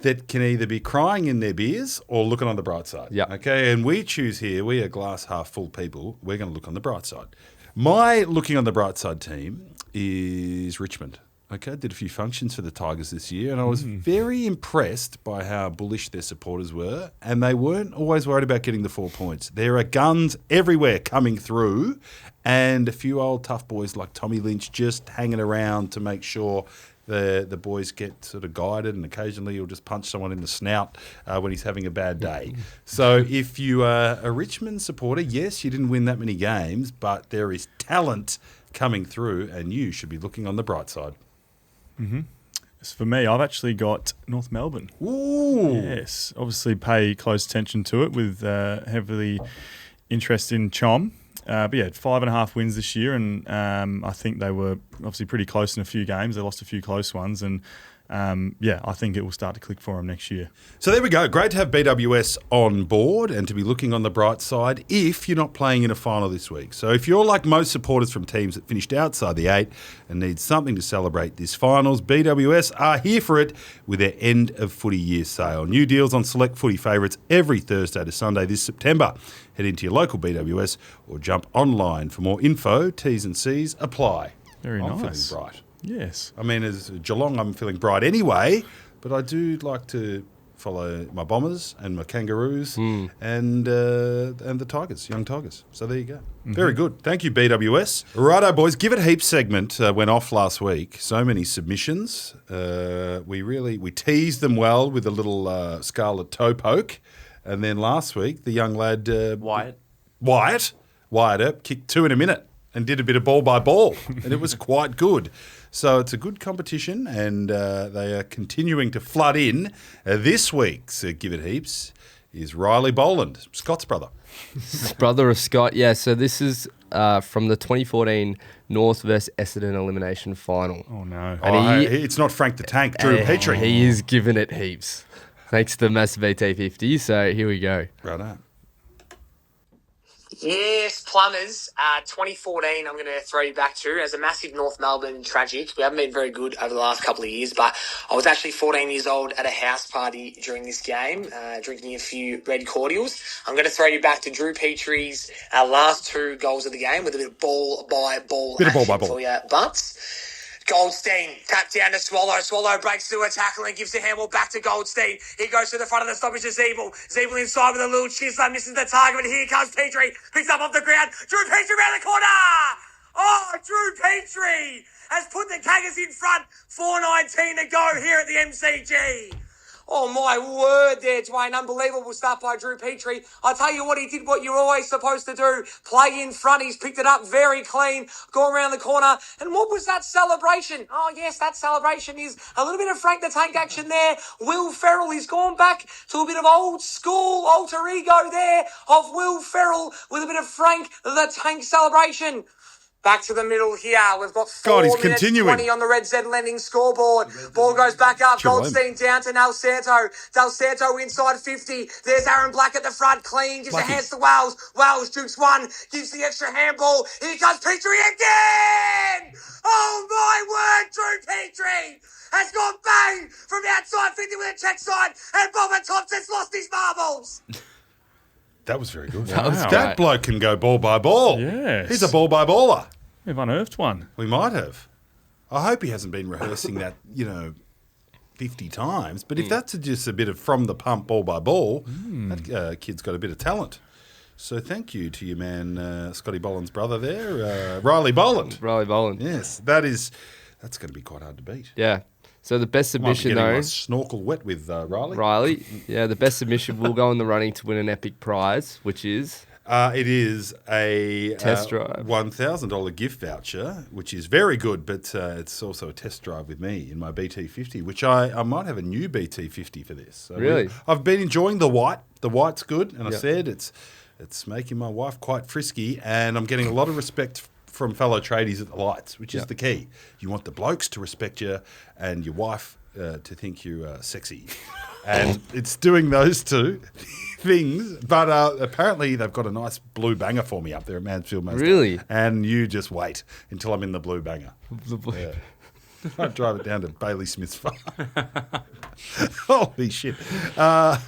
[SPEAKER 2] that can either be crying in their beers or looking on the bright side.
[SPEAKER 4] Yep.
[SPEAKER 2] Okay, and we choose here, we are glass half full people. We're going to look on the bright side. My looking on the bright side team is Richmond. Okay, did a few functions for the Tigers this year, and I was very impressed by how bullish their supporters were, and they weren't always worried about getting the 4 points. There are guns everywhere coming through, and a few old tough boys like Tommy Lynch just hanging around to make sure the boys get sort of guided, and occasionally he'll just punch someone in the snout when he's having a bad day. So if you are a Richmond supporter, yes, you didn't win that many games, but there is talent coming through, and you should be looking on the bright side.
[SPEAKER 5] Mm-hmm. So for me, I've actually got North Melbourne.
[SPEAKER 2] Ooh.
[SPEAKER 5] Yes, obviously pay close attention to it with heavily interest in Chom. But yeah, 5.5 wins this year, and I think they were obviously pretty close in a few games. They lost a few close ones, and I think it will start to click for them next year.
[SPEAKER 2] So there we go. Great to have BWS on board and to be looking on the bright side if you're not playing in a final this week. So if you're like most supporters from teams that finished outside the 8 and need something to celebrate this finals, BWS are here for it with their end of footy year sale. New deals on select footy favourites every Thursday to Sunday this September. Head into your local BWS or jump online for more info. T's and C's apply.
[SPEAKER 5] Very
[SPEAKER 2] I'm
[SPEAKER 5] nice.
[SPEAKER 2] feeling bright.
[SPEAKER 5] Yes.
[SPEAKER 2] I mean, as Geelong, I'm feeling bright anyway, but I do like to follow my Bombers and my Kangaroos and the Tigers, young Tigers. So there you go. Mm-hmm. Very good. Thank you, BWS. Righto, boys. Give It Heaps segment went off last week. So many submissions. We teased them well with a little scarlet toe poke. And then last week, the young lad... Wyatt Earp kicked 2 in a minute and did a bit of ball by ball, and it was quite good. So it's a good competition, and they are continuing to flood in. This week's Give It Heaps is Riley Boland, Scott's brother.
[SPEAKER 4] Brother of Scott, yeah. So this is from the 2014 North vs Essendon elimination final.
[SPEAKER 5] Oh, no.
[SPEAKER 4] And
[SPEAKER 2] it's not Frank the Tank, Drew Petrie.
[SPEAKER 4] He is giving it heaps. Thanks to the massive BT50. So here we go.
[SPEAKER 2] Right on.
[SPEAKER 8] Yes, Plumbers, 2014 I'm going to throw you back to as a massive North Melbourne tragic. We haven't been very good over the last couple of years, but I was actually 14 years old at a house party during this game, drinking a few red cordials. I'm going to throw you back to Drew Petrie's last 2 goals of the game with a bit of ball by ball for your butts. Goldstein, tap down to Swallow. Swallow breaks through a tackle and gives the handball back to Goldstein. He goes to the front of the stoppage to Zeeble. Zeeble inside with a little chisel, misses the target, but here comes Petrie. Picks up off the ground. Drew Petrie around the corner! Oh, Drew Petrie has put the Kaggers in front. 4:19 to go here at the MCG. Oh, my word there, Dwayne. Unbelievable stuff by Drew Petrie. I tell you what, he did what you're always supposed to do. Play in front. He's picked it up very clean. Going around the corner. And what was that celebration? Oh, yes, that celebration is a little bit of Frank the Tank action there. Will Ferrell, he's gone back to a bit of old school alter ego there of Will Ferrell with a bit of Frank the Tank celebration. Back to the middle here. We've got 4 minutes 20 on the Red Z Lending scoreboard. Ball goes back up. Goldstein down to Del Santo. Del Santo inside 50. There's Aaron Black at the front. Clean. Gives the hands to Wells. Wells jukes one. Gives the extra handball. Here comes Petrie again. Oh, my word. Drew Petrie has gone bang from outside 50 with a check side. And Bobber Thompson's lost his marbles.
[SPEAKER 2] That was very good.
[SPEAKER 4] That was
[SPEAKER 2] That
[SPEAKER 4] great.
[SPEAKER 2] bloke can go ball by ball.
[SPEAKER 5] Yes.
[SPEAKER 2] He's a ball by baller.
[SPEAKER 5] We've unearthed one.
[SPEAKER 2] We might have. I hope he hasn't been rehearsing that, 50 times. But if that's just a bit of from the pump ball by ball, that kid's got a bit of talent. So thank you to your man, Scotty Boland's brother there, Riley Boland.
[SPEAKER 4] Riley Boland.
[SPEAKER 2] Yes, that's going to be quite hard to beat.
[SPEAKER 4] Yeah. So the best
[SPEAKER 2] Might be
[SPEAKER 4] submission,
[SPEAKER 2] getting
[SPEAKER 4] though,
[SPEAKER 2] my snorkel wet with Riley.
[SPEAKER 4] Riley, the best submission will go in the running to win an epic prize, which is...
[SPEAKER 2] It is a
[SPEAKER 4] Test drive.
[SPEAKER 2] $1,000 gift voucher, which is very good, but it's also a test drive with me in my BT50, which I might have a new BT50 for this. So
[SPEAKER 4] Really?
[SPEAKER 2] I've been enjoying the white. The white's good, and I said it's making my wife quite frisky, and I'm getting a lot of respect from fellow tradies at the lights, which is the key. You want the blokes to respect you and your wife to think you're sexy. And it's doing those two things. But apparently they've got a nice blue banger for me up there at Mansfield Most.
[SPEAKER 4] Really?
[SPEAKER 2] And you just wait until I'm in the blue banger. Yeah. I drive it down to Bailey Smith's farm. Holy shit. How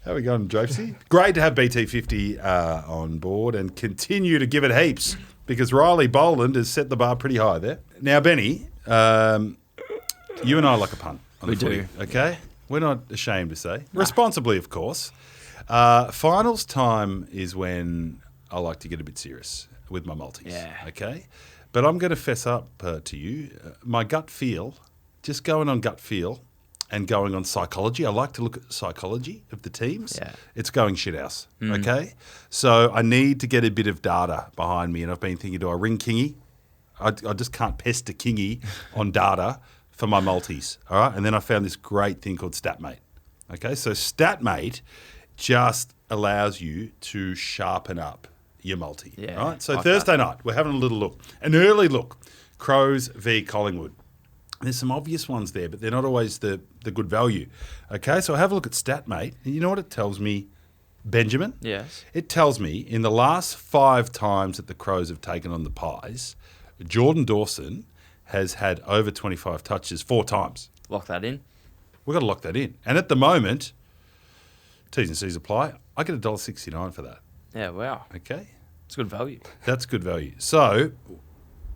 [SPEAKER 2] are we going, Drapesy? Great to have BT50 on board and continue to give it heaps because Riley Boland has set the bar pretty high there. Now, Benny, you and I like a punt on the footy, okay? We're not ashamed to say. Responsibly, of course. Finals time is when I like to get a bit serious. with my multis.
[SPEAKER 1] Yeah.
[SPEAKER 2] Okay? But I'm going to fess up to you. My gut feel, just going on gut feel and going on psychology. I like to look at psychology of the teams.
[SPEAKER 1] Yeah.
[SPEAKER 2] It's going shithouse. Okay? So I need to get a bit of data behind me. And I've been thinking, do I ring Kingy? I just can't pester Kingy on data for my multis. All right? And then I found this great thing called StatMate. Okay? So StatMate just allows you to sharpen up your multi.
[SPEAKER 1] Yeah,
[SPEAKER 2] Right? So
[SPEAKER 1] like
[SPEAKER 2] Thursday night, we're having a little look. An early look. Crows v Collingwood. There's some obvious ones there, but they're not always the good value. Okay? So I have a look at StatMate. And you know what it tells me, Benjamin?
[SPEAKER 1] Yes.
[SPEAKER 2] It tells me in the last 5 times that the Crows have taken on the Pies, Jordan Dawson has had over 25 touches 4 times.
[SPEAKER 1] Lock that in.
[SPEAKER 2] We've got to lock that in. And at the moment, T's and C's apply. I get $1.69 for that.
[SPEAKER 1] Yeah, wow.
[SPEAKER 2] Okay?
[SPEAKER 1] It's good value.
[SPEAKER 2] That's good value. So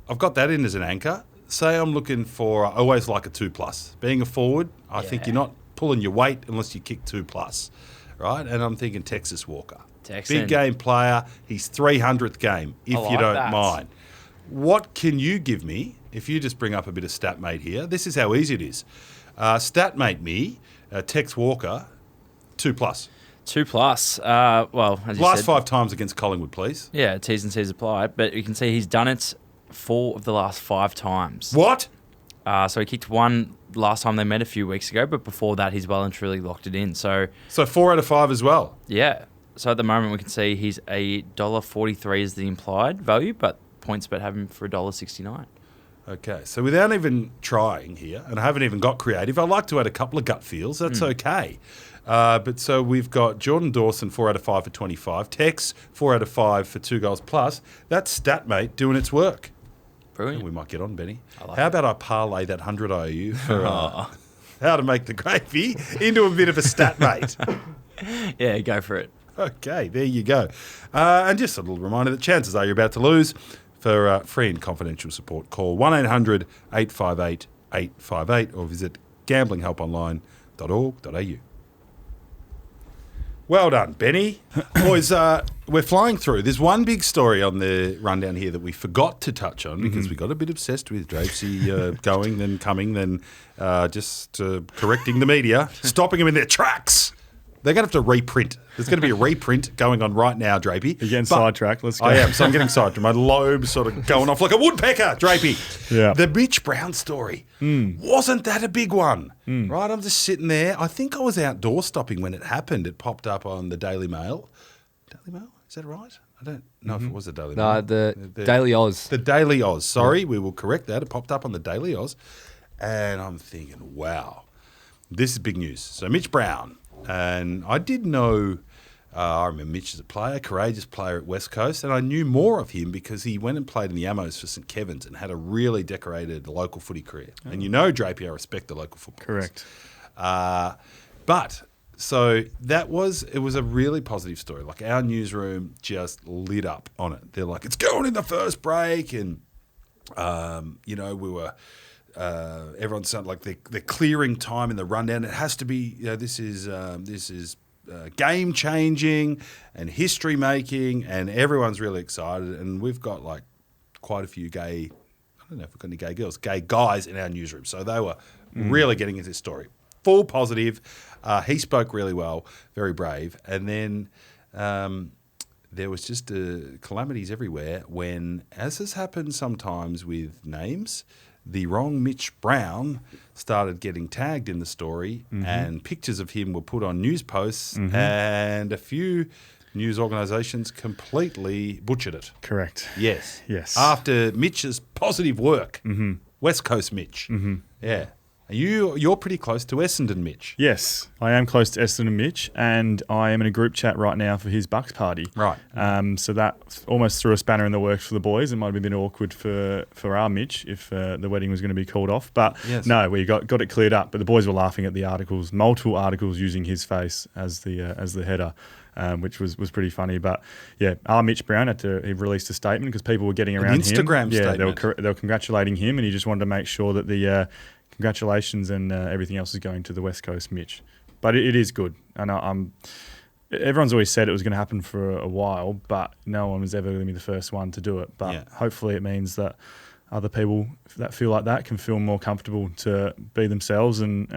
[SPEAKER 2] I've got that in as an anchor. Say I'm looking for, I always like a 2+. Being a forward, I think you're not pulling your weight unless you kick 2+. Right? And I'm thinking Texas Walker.
[SPEAKER 1] Texan.
[SPEAKER 2] Big game player. He's 300th game, if
[SPEAKER 1] I
[SPEAKER 2] you
[SPEAKER 1] like
[SPEAKER 2] don't
[SPEAKER 1] that.
[SPEAKER 2] mind. What can you give me if you just bring up a bit of StatMate here? This is how easy it is. StatMate me, Tex Walker, 2+.
[SPEAKER 1] 2+. Well, as you
[SPEAKER 2] Last
[SPEAKER 1] said,
[SPEAKER 2] 5 times against Collingwood, please.
[SPEAKER 1] Yeah, T's and C's apply. But you can see he's done it 4 of the last 5 times.
[SPEAKER 2] What?
[SPEAKER 1] So he kicked 1 last time they met a few weeks ago, but before that he's well and truly locked it in. So
[SPEAKER 2] 4 out of 5 as well.
[SPEAKER 1] yeah. So at the moment we can see he's $1.43 is the implied value, but PointsBet have him for $1.69.
[SPEAKER 2] Okay, so without even trying here, and I haven't even got creative, I like to add a couple of gut feels. That's okay. But so we've got Jordan Dawson, 4 out of 5 for 25. Tex, 4 out of 5 for 2 goals plus. That's StatMate doing its work.
[SPEAKER 1] Brilliant.
[SPEAKER 2] We might get on, Benny.
[SPEAKER 1] like
[SPEAKER 2] How about I parlay that 100 IOU for how to make the gravy into a bit of a StatMate?
[SPEAKER 1] Yeah, go for it.
[SPEAKER 2] Okay, there you go. And just a little reminder that chances are you're about to lose. For free and confidential support, call 1-800-858-858 or visit gamblinghelponline.org.au. Well done, Benny. Boys, we're flying through. There's one big story on the rundown here that we forgot to touch on because we got a bit obsessed with Drapesy going, then coming, then just correcting the media, stopping them in their tracks. They're going to have to reprint. There's going to be a reprint going on right now, Drapey.
[SPEAKER 5] You're getting sidetracked. Let's go.
[SPEAKER 2] I am. So I'm getting sidetracked. My lobe's sort of going off like a woodpecker, Drapey.
[SPEAKER 5] Yeah.
[SPEAKER 2] The Mitch Brown story. Wasn't that a big one? Right? I'm just sitting there. I think I was outdoor stopping when it happened. It popped up on the Daily Mail. Daily Mail? Is that right? I don't know if it was the Daily Mail.
[SPEAKER 4] No, the Daily Oz.
[SPEAKER 2] The Daily Oz. Sorry, we will correct that. It popped up on the Daily Oz. And I'm thinking, wow, this is big news. So Mitch Brown. And I did know, I remember Mitch as a player, courageous player at West Coast, and I knew more of him because he went and played in the Ammos for St Kevin's and had a really decorated local footy career. And you know, Drapey, I respect the local football.
[SPEAKER 5] Correct.
[SPEAKER 2] But so it was a really positive story. Like our newsroom just lit up on it. They're like, it's going in the first break, and we were. Everyone sounded like they're clearing time in the rundown. It has to be, this is game changing and history making, and everyone's really excited. And we've got like quite a few gay, I don't know if we've got any gay girls, gay guys in our newsroom. So they were really getting into this story. Full positive. He spoke really well, very brave. And then there was just calamities everywhere when, as has happened sometimes with names, the wrong Mitch Brown started getting tagged in the story, and pictures of him were put on news posts, and a few news organisations completely butchered it.
[SPEAKER 5] Correct.
[SPEAKER 2] Yes.
[SPEAKER 5] Yes.
[SPEAKER 2] After Mitch's positive work, West Coast Mitch. Yeah. You're pretty close to Essendon Mitch.
[SPEAKER 5] Yes, I am close to Esther and Mitch, and I am in a group chat right now for his Bucks party.
[SPEAKER 2] Right.
[SPEAKER 5] So that almost threw a spanner in the works for the boys. It might have been a bit awkward for our Mitch if the wedding was going to be called off. But no, we got it cleared up. But the boys were laughing at the articles, multiple articles using his face as the header. Which was pretty funny. But yeah, our Mitch Brown he released a statement because people were getting around
[SPEAKER 2] An Instagram
[SPEAKER 5] him.
[SPEAKER 2] statement.
[SPEAKER 5] They were congratulating him, and he just wanted to make sure that the congratulations and everything else is going to the West Coast Mitch. But it is good, and I'm everyone's always said it was going to happen for a while, but no one was ever going to be the first one to do it. But hopefully it means that other people that feel like that can feel more comfortable to be themselves and,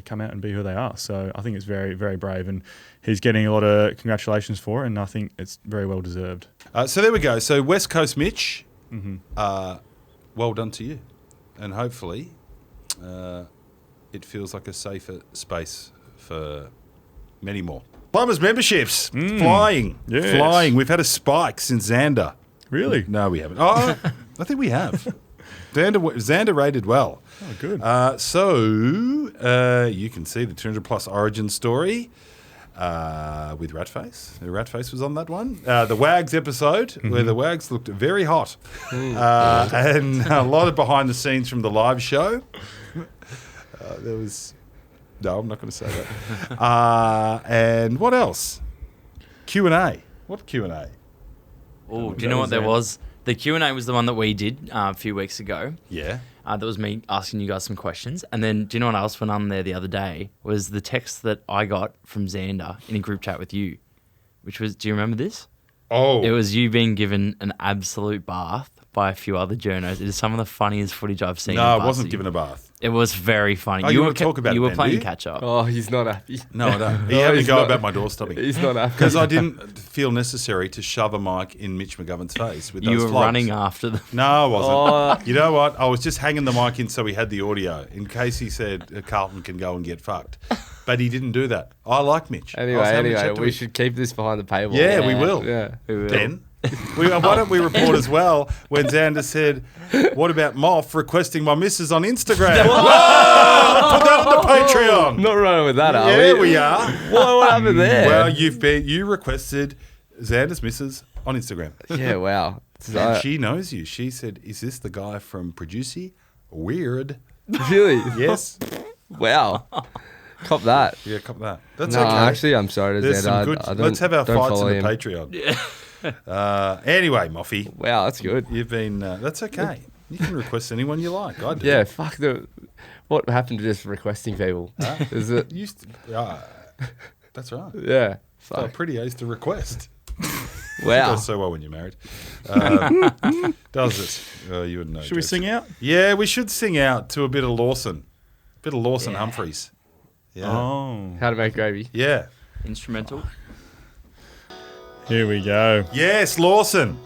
[SPEAKER 5] come out and be who they are. So I think it's very, very brave, and he's getting a lot of congratulations for it, and I think it's very well deserved.
[SPEAKER 2] So there we go. So West Coast Mitch, well done to you. And hopefully it feels like a safer space for many more. Plumbers memberships, flying.
[SPEAKER 5] Yes.
[SPEAKER 2] Flying. We've had a spike since Xander.
[SPEAKER 5] Really?
[SPEAKER 2] No, we haven't. Oh, I think we have. Xander rated well.
[SPEAKER 5] Oh, good.
[SPEAKER 2] So you can see the 200 plus origin story with Ratface. Ratface was on that one. The Wags episode where the Wags looked very hot. And a lot of behind the scenes from the live show. There was... No, I'm not going to say that. And what else? Q&A. What Q&A?
[SPEAKER 1] Oh, do you know what there was? The Q&A was the one that we did a few weeks ago.
[SPEAKER 2] Yeah.
[SPEAKER 1] That was me asking you guys some questions. And then, do you know what else went on there the other day? Was the text that I got from Xander in a group chat with you, which was, do you remember this?
[SPEAKER 2] Oh.
[SPEAKER 1] It was you being given an absolute bath by a few other journos. It is some of the funniest footage I've seen.
[SPEAKER 2] No, I wasn't given a bath.
[SPEAKER 1] It was very funny.
[SPEAKER 2] Oh, you want to talk about
[SPEAKER 1] You
[SPEAKER 2] it
[SPEAKER 1] were
[SPEAKER 2] then,
[SPEAKER 1] playing
[SPEAKER 2] do you?
[SPEAKER 1] catch up.
[SPEAKER 4] Oh, he's not happy.
[SPEAKER 2] No, I don't. He had me go about my door stopping.
[SPEAKER 4] He's not happy.
[SPEAKER 2] Because I didn't feel necessary to shove a mic in Mitch McGovern's face with those
[SPEAKER 1] You were
[SPEAKER 2] flogs.
[SPEAKER 1] running after them.
[SPEAKER 2] No, I wasn't. You know what? I was just hanging the mic in so he had the audio in case he said Carlton can go and get fucked. But he didn't do that. I like Mitch. I was having a chat to
[SPEAKER 4] we
[SPEAKER 2] him.
[SPEAKER 4] should keep this behind the paywall.
[SPEAKER 2] Yeah, we will.
[SPEAKER 4] Yeah,
[SPEAKER 1] We will.
[SPEAKER 2] Ben. Why don't we report as well when Xander said, what about Moff requesting my missus on Instagram? Whoa! Put that on the Patreon.
[SPEAKER 4] Not running with that, are
[SPEAKER 2] Yeah,
[SPEAKER 4] we?
[SPEAKER 2] we are.
[SPEAKER 4] What happened there?
[SPEAKER 2] Well, you requested Xander's missus on Instagram.
[SPEAKER 4] Yeah, wow.
[SPEAKER 2] And she knows you. She said, is this the guy from Producy? Weird.
[SPEAKER 4] Really?
[SPEAKER 2] Yes.
[SPEAKER 4] Wow. Cop that.
[SPEAKER 2] Yeah, cop that. That's
[SPEAKER 4] No,
[SPEAKER 2] okay.
[SPEAKER 4] actually, I'm sorry to
[SPEAKER 2] There's
[SPEAKER 4] Xander.
[SPEAKER 2] some good.
[SPEAKER 4] I don't-
[SPEAKER 2] Let's have our
[SPEAKER 4] don't
[SPEAKER 2] fights
[SPEAKER 4] follow
[SPEAKER 2] in the
[SPEAKER 4] him.
[SPEAKER 2] Patreon. Anyway, Moffy,
[SPEAKER 4] Wow, that's good.
[SPEAKER 2] you've been. That's okay. You can request anyone you like. I do.
[SPEAKER 4] Yeah, fuck the. What happened to just requesting people? Is it?
[SPEAKER 2] Used to, that's right.
[SPEAKER 4] Yeah.
[SPEAKER 2] Felt
[SPEAKER 4] Fuck.
[SPEAKER 2] pretty I used to request.
[SPEAKER 4] Wow.
[SPEAKER 2] Does so well when you're married. Does it? You wouldn't know.
[SPEAKER 5] Should we
[SPEAKER 2] Jason.
[SPEAKER 5] sing out?
[SPEAKER 2] Yeah, we should sing out to a bit of Lawson. Bit of Lawson Humphreys. Yeah.
[SPEAKER 5] Oh.
[SPEAKER 4] How to make gravy.
[SPEAKER 2] Yeah.
[SPEAKER 1] Instrumental.
[SPEAKER 5] Here we go.
[SPEAKER 2] Yes, Lawson.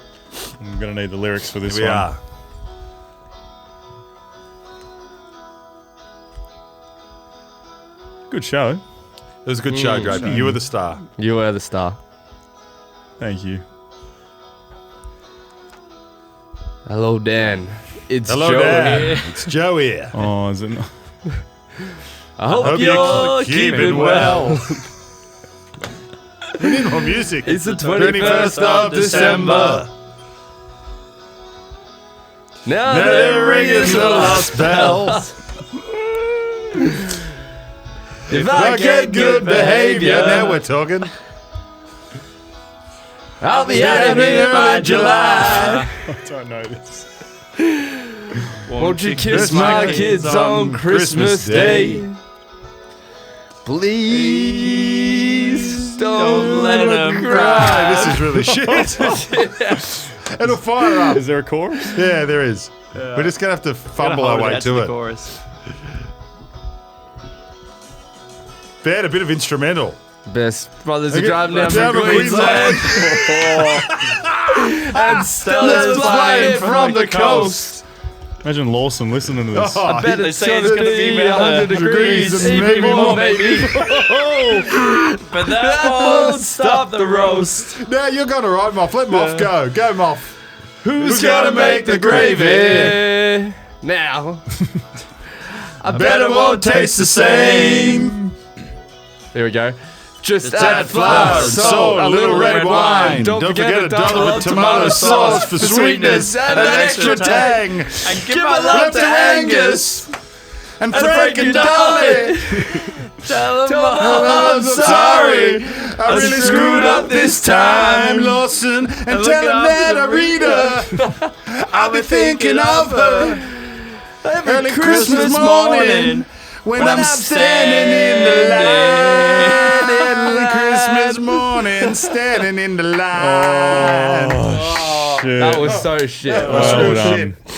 [SPEAKER 5] I'm going to need the lyrics for this
[SPEAKER 2] Here we
[SPEAKER 5] one.
[SPEAKER 2] are.
[SPEAKER 5] Good show.
[SPEAKER 2] It was a good show, Drapey. You were the star.
[SPEAKER 4] You were the star.
[SPEAKER 5] Thank you.
[SPEAKER 4] Hello, Dan. It's
[SPEAKER 2] Hello,
[SPEAKER 4] Joe
[SPEAKER 2] Dan.
[SPEAKER 4] here.
[SPEAKER 2] It's Joe here.
[SPEAKER 5] Oh, is it not?
[SPEAKER 4] I hope,
[SPEAKER 2] Hope
[SPEAKER 4] you're
[SPEAKER 2] you're
[SPEAKER 4] keeping
[SPEAKER 2] keeping
[SPEAKER 4] well.
[SPEAKER 2] We need more music.
[SPEAKER 4] It's the 21st of December. Now they're ringing the last bells. If I get good behavior,
[SPEAKER 2] Now we're talking.
[SPEAKER 4] I'll be out of here by July.
[SPEAKER 5] I don't know this.
[SPEAKER 4] Won't you kiss my kids on Christmas Day? Please don't let them cry.
[SPEAKER 2] This is really shit. It'll fire up.
[SPEAKER 5] Is there a chorus?
[SPEAKER 2] Yeah, there is. We're just going to have to fumble our way to
[SPEAKER 1] the
[SPEAKER 2] it.
[SPEAKER 1] chorus.
[SPEAKER 2] Ben, a bit of instrumental.
[SPEAKER 4] Best brothers are
[SPEAKER 2] Okay,
[SPEAKER 4] driving down
[SPEAKER 2] down
[SPEAKER 4] from
[SPEAKER 2] from
[SPEAKER 4] Queensland. And Stella's flying from the coast.
[SPEAKER 5] Imagine Lawson listening to this.
[SPEAKER 2] Oh,
[SPEAKER 4] I bet
[SPEAKER 1] they
[SPEAKER 4] it's
[SPEAKER 1] say it's
[SPEAKER 4] gonna
[SPEAKER 1] gonna be
[SPEAKER 4] be
[SPEAKER 1] about
[SPEAKER 4] 100 degrees,
[SPEAKER 2] degrees and
[SPEAKER 4] even
[SPEAKER 2] maybe
[SPEAKER 4] more,
[SPEAKER 2] more.
[SPEAKER 4] maybe.
[SPEAKER 1] But
[SPEAKER 4] That won't stop the roast.
[SPEAKER 2] No, you're going to right, Moff. Let Moff go. Go, Moff.
[SPEAKER 4] Who's gonna make the gravy? Now. I bet it won't taste the same. There we go. Just add flour, salt, a little red wine. Don't forget a dollar of tomato sauce for sweetness and an extra tang.
[SPEAKER 1] And
[SPEAKER 4] Give my love to Angus
[SPEAKER 2] And
[SPEAKER 4] and Frank and Dolly.
[SPEAKER 1] Tell them
[SPEAKER 4] I'm sorry. I really screwed up this time.
[SPEAKER 2] Lawson, and tell
[SPEAKER 1] look
[SPEAKER 2] him that I
[SPEAKER 1] after
[SPEAKER 2] read her. I'll be thinking of her early Christmas morning when I'm standing in the line morning, standing in the line.
[SPEAKER 5] Shit.
[SPEAKER 4] That was so shit.
[SPEAKER 5] Well
[SPEAKER 2] Real
[SPEAKER 5] done.
[SPEAKER 2] shit.